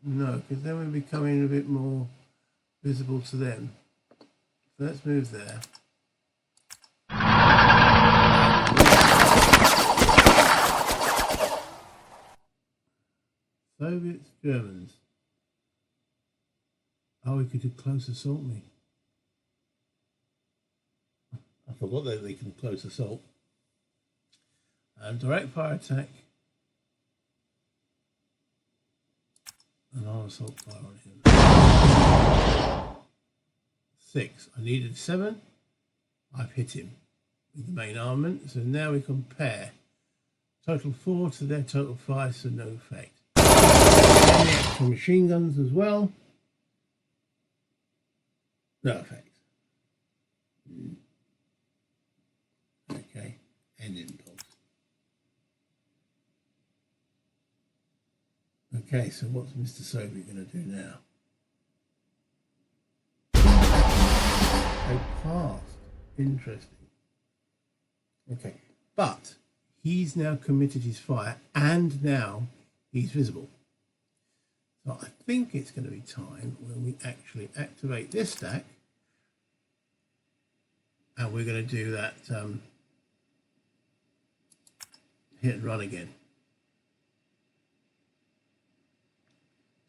No, because then we're becoming a bit more visible to them. So let's move there. Soviets, Germans. Oh, we could do close assault me. I forgot that they can close assault. Direct fire attack. And I'll assault fire on him. 6. I needed 7. I've hit him with the main armament. So now we compare. Total 4 to their total 5, so no effect. And the actual machine guns as well. No effect. Okay, and impulse. Okay, so what's Mr. Soviet going to do now? They passed. Interesting. Okay, but he's now committed his fire and now he's visible. So I think it's going to be time when we actually activate this stack, and we're going to do that hit and run again.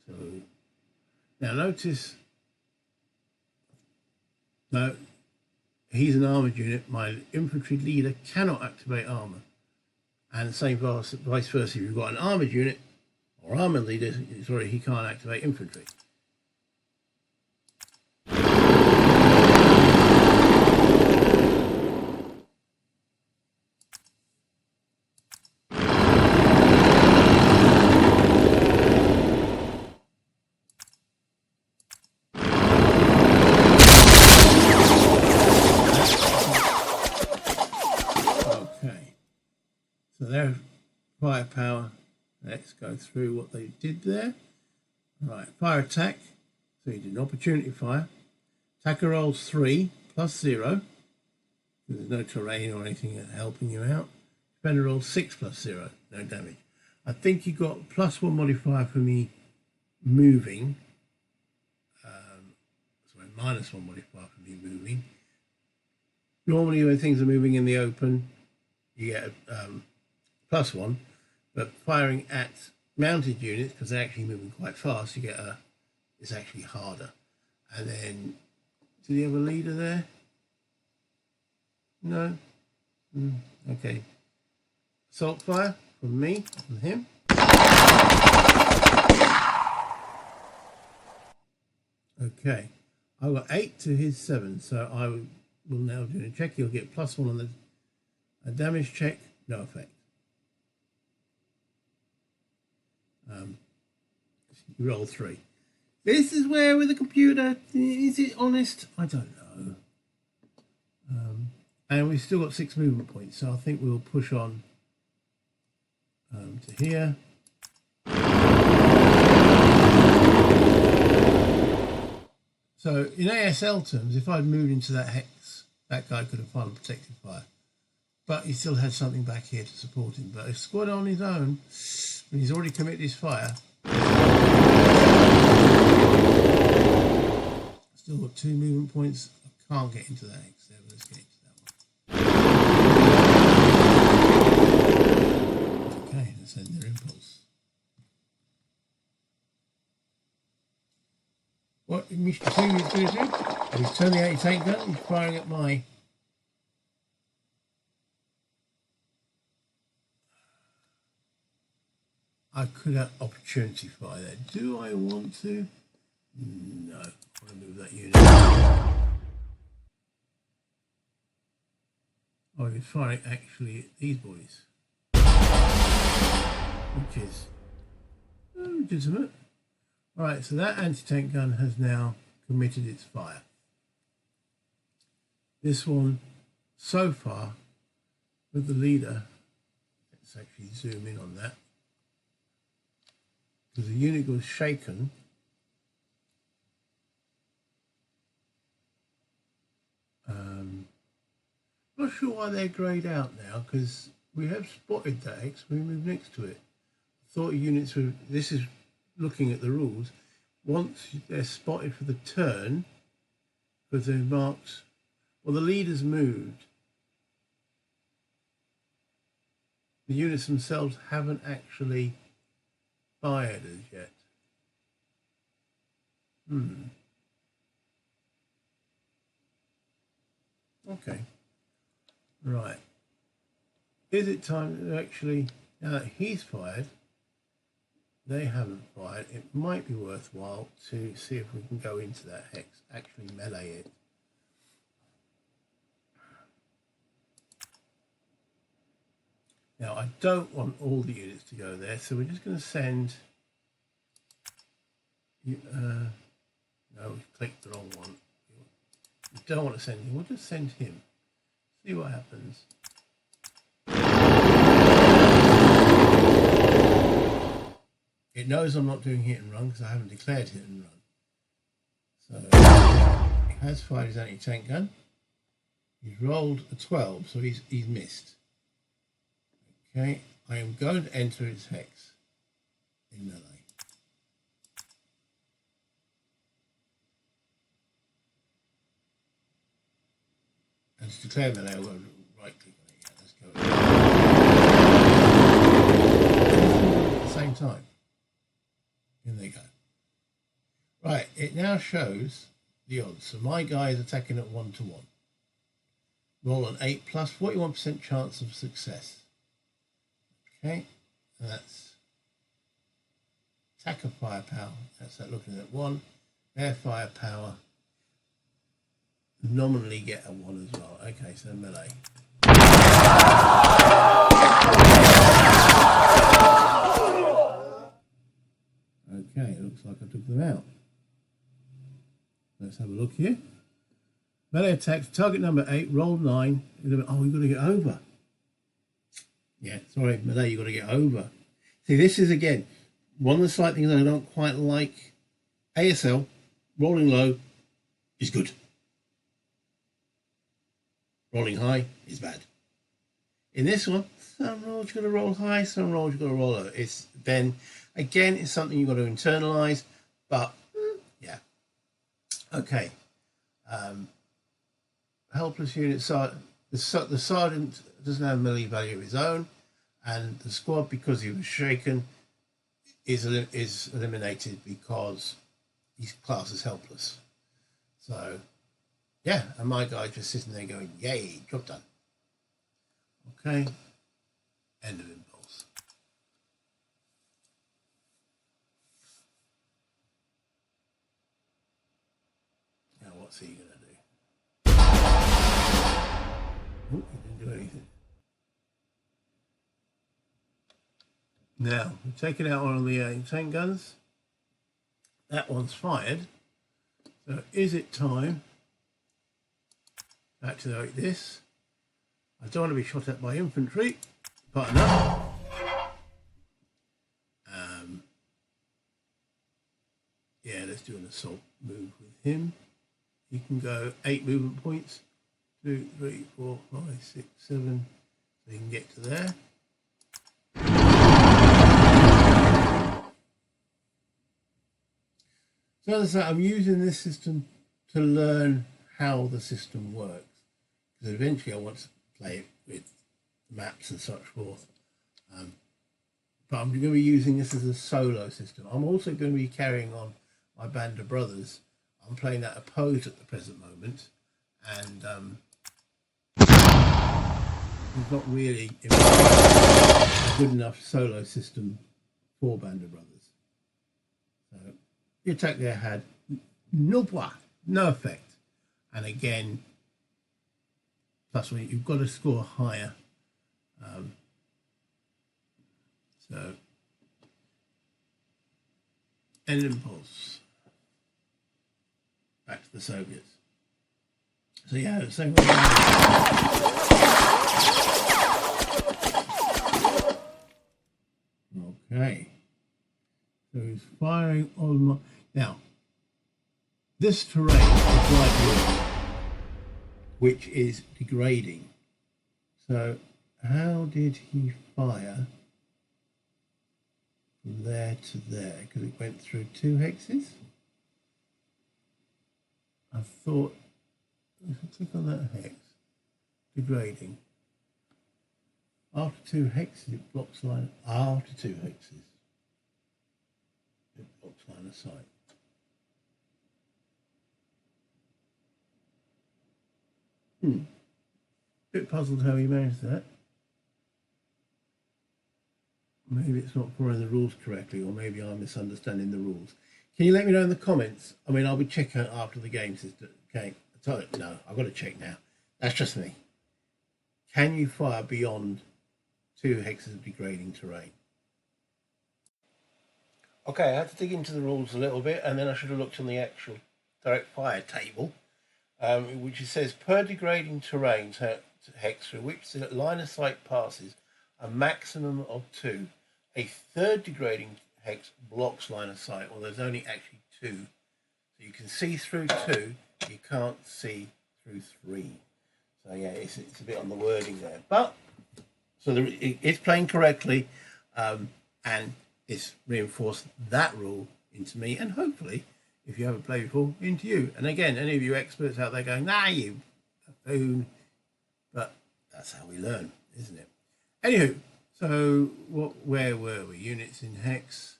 So now notice, no, he's an armoured unit. My infantry leader cannot activate armour. And the same vice versa, if you've got an armoured unit or armoured leader, sorry, he can't activate infantry. So their firepower, let's go through what they did there. Right, fire attack, so he did an opportunity fire. Attacker rolls 3 plus 0, there's no terrain or anything helping you out. Defender rolls 6 plus 0, no damage. I think you got +1 modifier for me moving, sorry, -1 modifier for me moving. Normally when things are moving in the open, you get +1, but firing at mounted units, because they're actually moving quite fast, you get it's actually harder. And then, do you have a leader there? No? Okay. Assault fire from me, from him. Okay. I've got 8 to his 7, so I will now do a check. He'll get +1 on a damage check, no effect. You roll 3. This is where with the computer, is it honest? I don't know. And we've still got 6 movement points, so I think we'll push on to here. So in ASL terms, if I'd moved into that hex, that guy could have fired protected fire. But he still had something back here to support him. But a squad on his own, when he's already committed his fire, still got 2 movement points. I can't get into that hex there, but let's get into that one. Okay, let's end their impulse. What Mr. 2 is going to do, he's turning the anti-tank gun, he's firing at my I could have opportunity fire there. Do I want to? No. I want to move that unit. Oh, he's firing actually at these boys, which is legitimate. Alright, so that anti-tank gun has now committed its fire. This one, so far, with the leader, let's actually zoom in on that. Because the unit was shaken, not sure why they're greyed out now, because we have spotted that X, we moved next to it. I thought units were, this is looking at the rules, once they're spotted for the turn, because they're marked, well, the leader's moved, the units themselves haven't actually fired as yet. Okay. Right. Is it time to actually, now that he's fired, they haven't fired, it might be worthwhile to see if we can go into that hex, actually melee it. Now, I don't want all the units to go there, so we're just going to send... no, we clicked the wrong one. We don't want to send him, we'll just send him. See what happens. It knows I'm not doing hit and run because I haven't declared hit and run. So, he has fired his anti-tank gun. He's rolled a 12, so he's missed. Okay, I am going to enter his hex in melee. And to declare melee, I'll go right click on it. Yeah, let's go. At the same time. In they go. Right, it now shows the odds. So my guy is attacking at 1-to-1. Roll an 8 plus 41% chance of success. Okay, and that's attacker firepower. That's that looking at 1. Their firepower nominally get a 1 as well. Okay, so melee. Okay, it looks like I took them out. Let's have a look here. Melee attacks, target number 8, roll 9. Oh, we've got to get over. Yeah, sorry, melee, you've got to get over. See, this is, again, one of the slight things I don't quite like. ASL, rolling low, is good. Rolling high is bad. In this one, some rolls you've got to roll high, some rolls you've got to roll low. It's then, again, it's something you've got to internalise, but, yeah. Okay. Helpless unit, the sergeant doesn't have a melee value of his own, and the squad, because he was shaken, is eliminated because he's classed as helpless. So, yeah, and my guy just sitting there going, yay, job done. Okay, end of impulse. Now, what's he going to do? Oh, he didn't do anything. Now, we've taken out one of the tank guns. That one's fired. So is it time to activate this? I don't want to be shot at by infantry, but enough. Yeah, let's do an assault move with him. He can go 8 movement points. 2, 3, 4, 5, 6, 7. So you can get to there. So as I say, I'm using this system to learn how the system works. Because eventually I want to play it with maps and such forth. But I'm going to be using this as a solo system. I'm also going to be carrying on my band of brothers. I'm playing that opposed at the present moment. And it's not really a good enough solo system for Band of Brothers. So the attack there had no effect. And again, plus one, you've got to score higher. So end impulse. Back to the Soviets. So yeah, the same way. Okay. So he's firing on my... Now, this terrain is like wood, which is degrading. So how did he fire from there to there? Because it went through 2 hexes. I thought, if I click on that hex, degrading. After 2 hexes, it blocks line. After 2 hexes, it blocks line of sight. Bit puzzled how he managed that. Maybe it's not following the rules correctly, or maybe I'm misunderstanding the rules. Can you let me know in the comments? I mean, I'll be checking out after the game system. Okay, no, I've got to check now. That's just me. Can you fire beyond 2 hexes of degrading terrain? Okay, I had to dig into the rules a little bit, and then I should have looked on the actual direct fire table, which it says per degrading terrain hex through which the line of sight passes a maximum of 2. A third degrading hex blocks line of sight, or there's only actually 2. So you can see through 2, you can't see through 3. So yeah, it's a bit on the wording there, but so it's playing correctly, and it's reinforced that rule into me, and hopefully, if you haven't played before, into you. And again, any of you experts out there going, nah, you buffoon, that's how we learn, isn't it? Anywho, so where were we? Units in hex.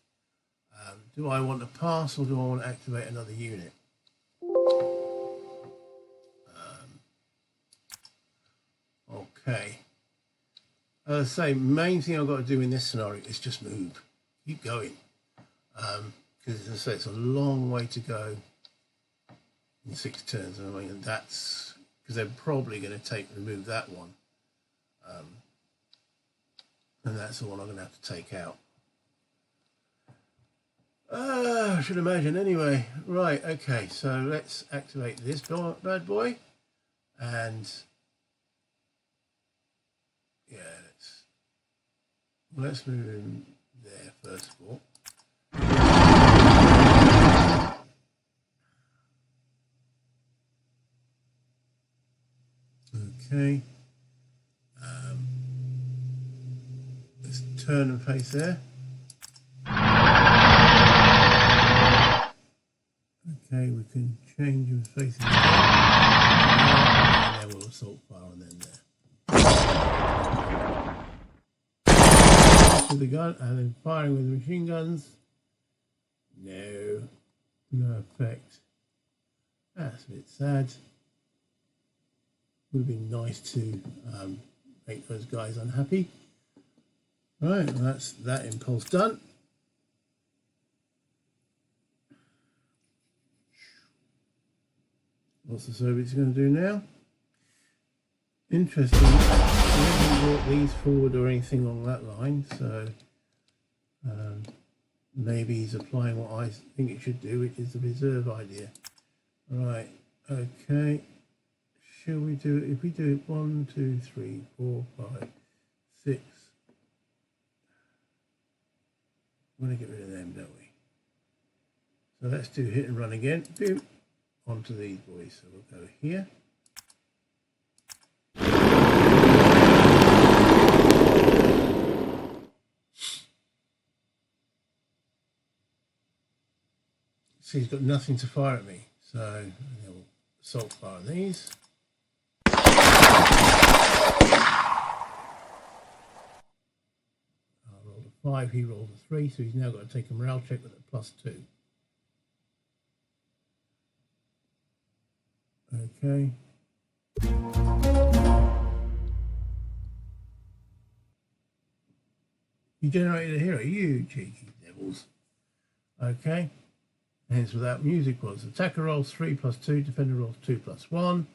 Do I want to pass or do I want to activate another unit? Okay. As I say, main thing I've got to do in this scenario is just move. Keep going. Because as I say, it's a long way to go in 6 turns. I mean, that's because they're probably going to remove that one. And that's the one I'm going to have to take out. I should imagine anyway. Right, okay, so let's activate this bad boy. And yeah, let's move him there first of all. Okay. Let's turn and face there. Okay, we can change him facing there. And then we'll assault fire on them there. With the gun and then firing with the machine guns. No effect. That's a bit sad. Would have been nice to make those guys unhappy. Right, well, that's that impulse done. What's the Soviets going to do now? Interesting. He hasn't brought these forward or anything along that line, so maybe he's applying what I think it should do, which is the reserve idea. Right, okay. Shall we do it? If we do 1, 2, 3, 4, 5, 6. We want to get rid of them, don't we? So let's do hit and run again. Boom. Onto these boys. So we'll go here. See, he's got nothing to fire at me. So he'll assault fire on these. I rolled a 5, he rolled a 3, so he's now got to take a morale check with a +2. Okay. You generated a hero, you cheeky devils. Okay. Hence without music was attacker rolls 3 + 2, defender rolls 2 + 1.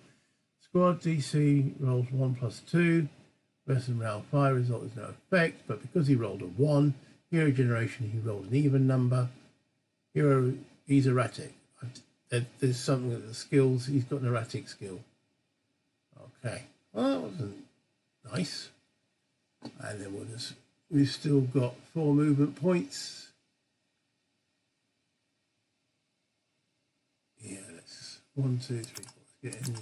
Squad DC rolls 1 + 2. Versus morale 5 result is no effect, but because he rolled a 1, hero generation he rolled an even number. Hero, he's erratic. There's something that the skills, he's got an erratic skill. Okay, well that wasn't nice. And then we've still got 4 movement points. Yeah, let's 1, 2, 3, 4. Let's get in.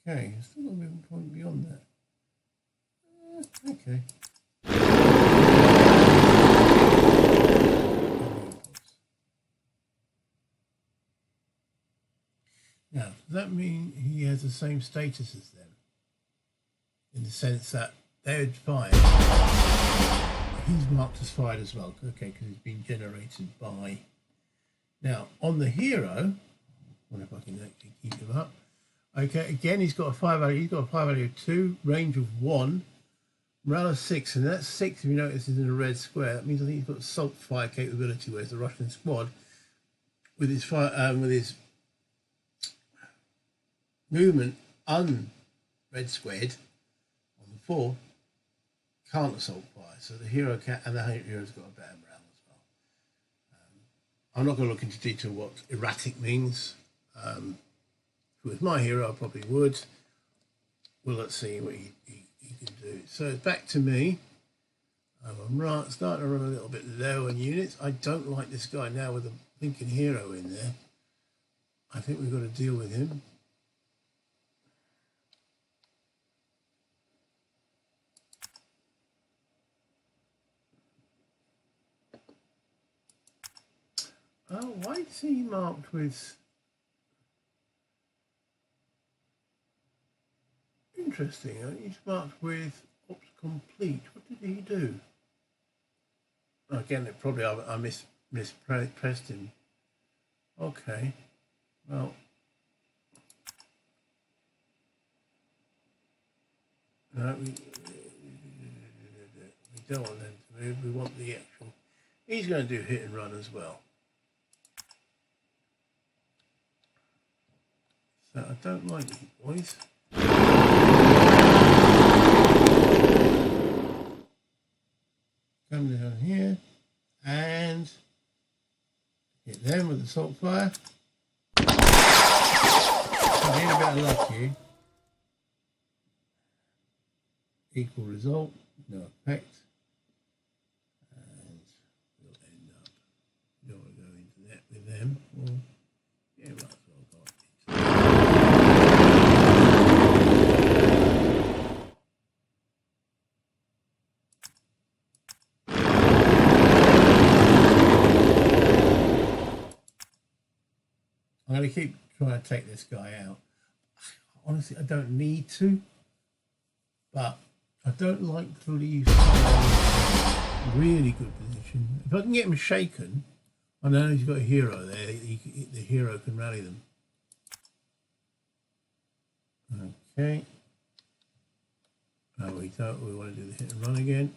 Okay, still got a movement point beyond that. Okay. Now, does that mean he has the same status as them? In the sense that they're fired. He's marked as fired as well. Okay, because he's been generated by. Now, on the hero, I wonder if I can actually keep him up. Okay, again, he's got a 5 value. He's got a 5 value of 2, range of 1, morale of 6, and that's 6. If you notice, is in a red square. That means I think he's got assault fire capability, whereas the Russian squad, with his movement red squared on the 4, can't assault fire. So the hero can, and the hero's got a better morale as well. I'm not going to look into detail what erratic means. With my hero, I probably would. Well, let's see what he can do. So it's back to me. I'm starting to run a little bit low on units. I don't like this guy now with a blinking hero in there. I think we've got to deal with him. Oh, why is he marked with interesting. He's marked with ops complete. What did he do? Again, probably I mispressed him. Okay, well, no, we don't want them to move. We want the actual. He's going to do hit and run as well. So I don't like you boys. Come down here and hit them with the salt fire. I need a bit of luck here. Equal result, no effect. And we'll end up, you don't want to go into that with them. Well, yeah, might as well go into I'm going to keep trying to take this guy out. Honestly, I don't need to, but I don't like to leave really good position. If I can get him shaken, I know he's got a hero there. The hero can rally them. Okay. Oh, we don't. We want to do the hit and run again.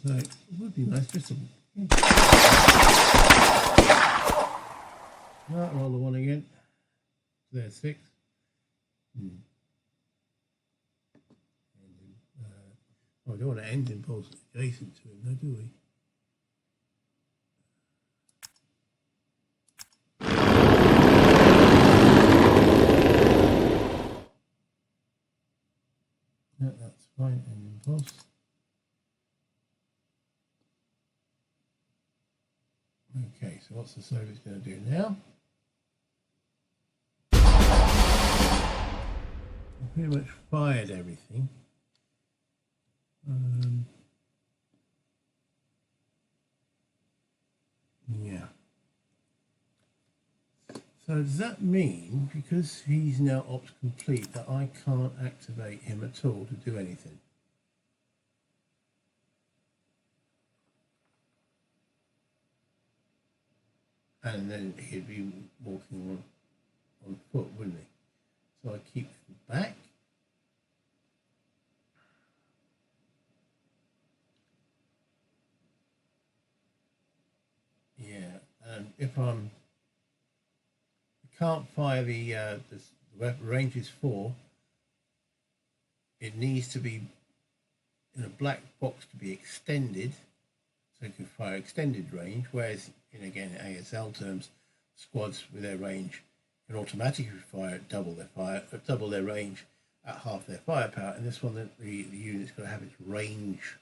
So it would be nice just to roll the one again. There's 6. Oh, we don't want to end impulse adjacent to him, though, do we? No, that's fine. End impulse. Okay, so what's the Soviets going to do now? I pretty much fired everything. Yeah. So does that mean, because he's now ops complete, that I can't activate him at all to do anything? And then he'd be walking on foot, wouldn't he? So I keep him back. Yeah, and if I can't fire the weapon, range is 4. It needs to be in a black box to be extended, so you can fire extended range, whereas in ASL terms, squads with their range can automatically fire at double their range at half their firepower, and this one the unit's got to have its range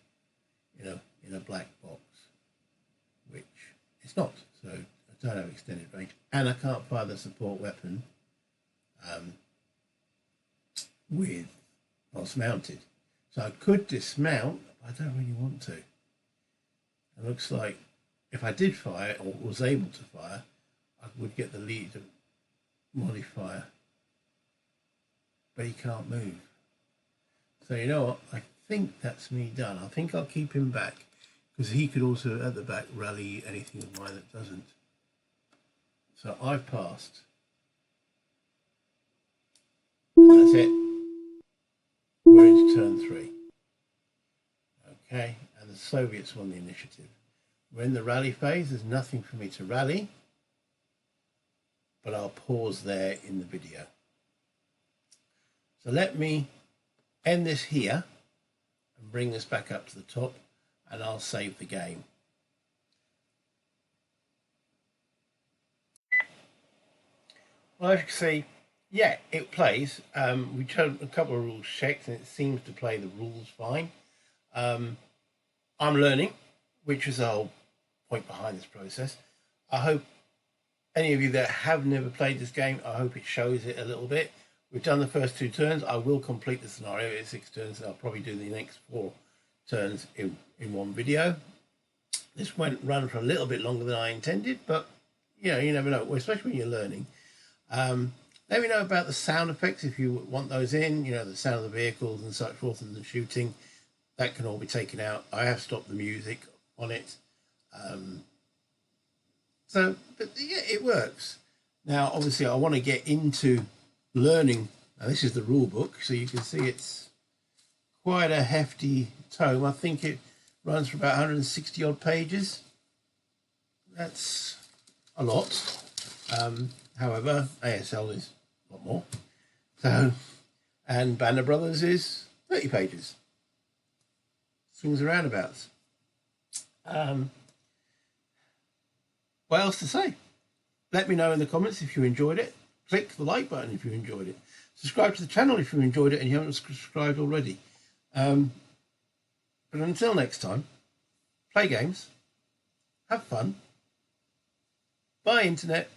in a black box, which it's not. So I don't have extended range, and I can't fire the support weapon whilst mounted. So I could dismount, but I don't really want to. It looks like if I did fire, or was able to fire, I would get the lead modifier, but he can't move. So you know what, I think that's me done. I think I'll keep him back, because he could also at the back rally anything of mine that doesn't. So I've passed. And that's it. We're into turn 3. Okay, and the Soviets won the initiative. We're in the rally phase. There's nothing for me to rally, but I'll pause there in the video. So let me end this here and bring this back up to the top, and I'll save the game. Well, as you can see, yeah, it plays. We chose a couple of rules checks, and it seems to play the rules fine. I'm learning, which is the whole point behind this process. I hope any of you that have never played this game, I hope it shows it a little bit. We've done the first 2 turns. I will complete the scenario. It's 6 turns, and I'll probably do the next 4 turns in one video. This went run for a little bit longer than I intended, but you know, you never know, especially when you're learning. Let me know about the sound effects if you want those in, you know, the sound of the vehicles and such forth and the shooting. That can all be taken out. I have stopped the music on it. But yeah, it works. Now, obviously, I want to get into learning. Now, this is the rule book, so you can see it's quite a hefty tome. I think it runs for about 160 odd pages. That's a lot. However, ASL is a lot more. So, and Banner Brothers is 30 pages. Swings and roundabouts. What else to say? Let me know in the comments if you enjoyed it. Click the like button if you enjoyed it. Subscribe to the channel if you enjoyed it and you haven't subscribed already. But until next time, play games, have fun, buy internet,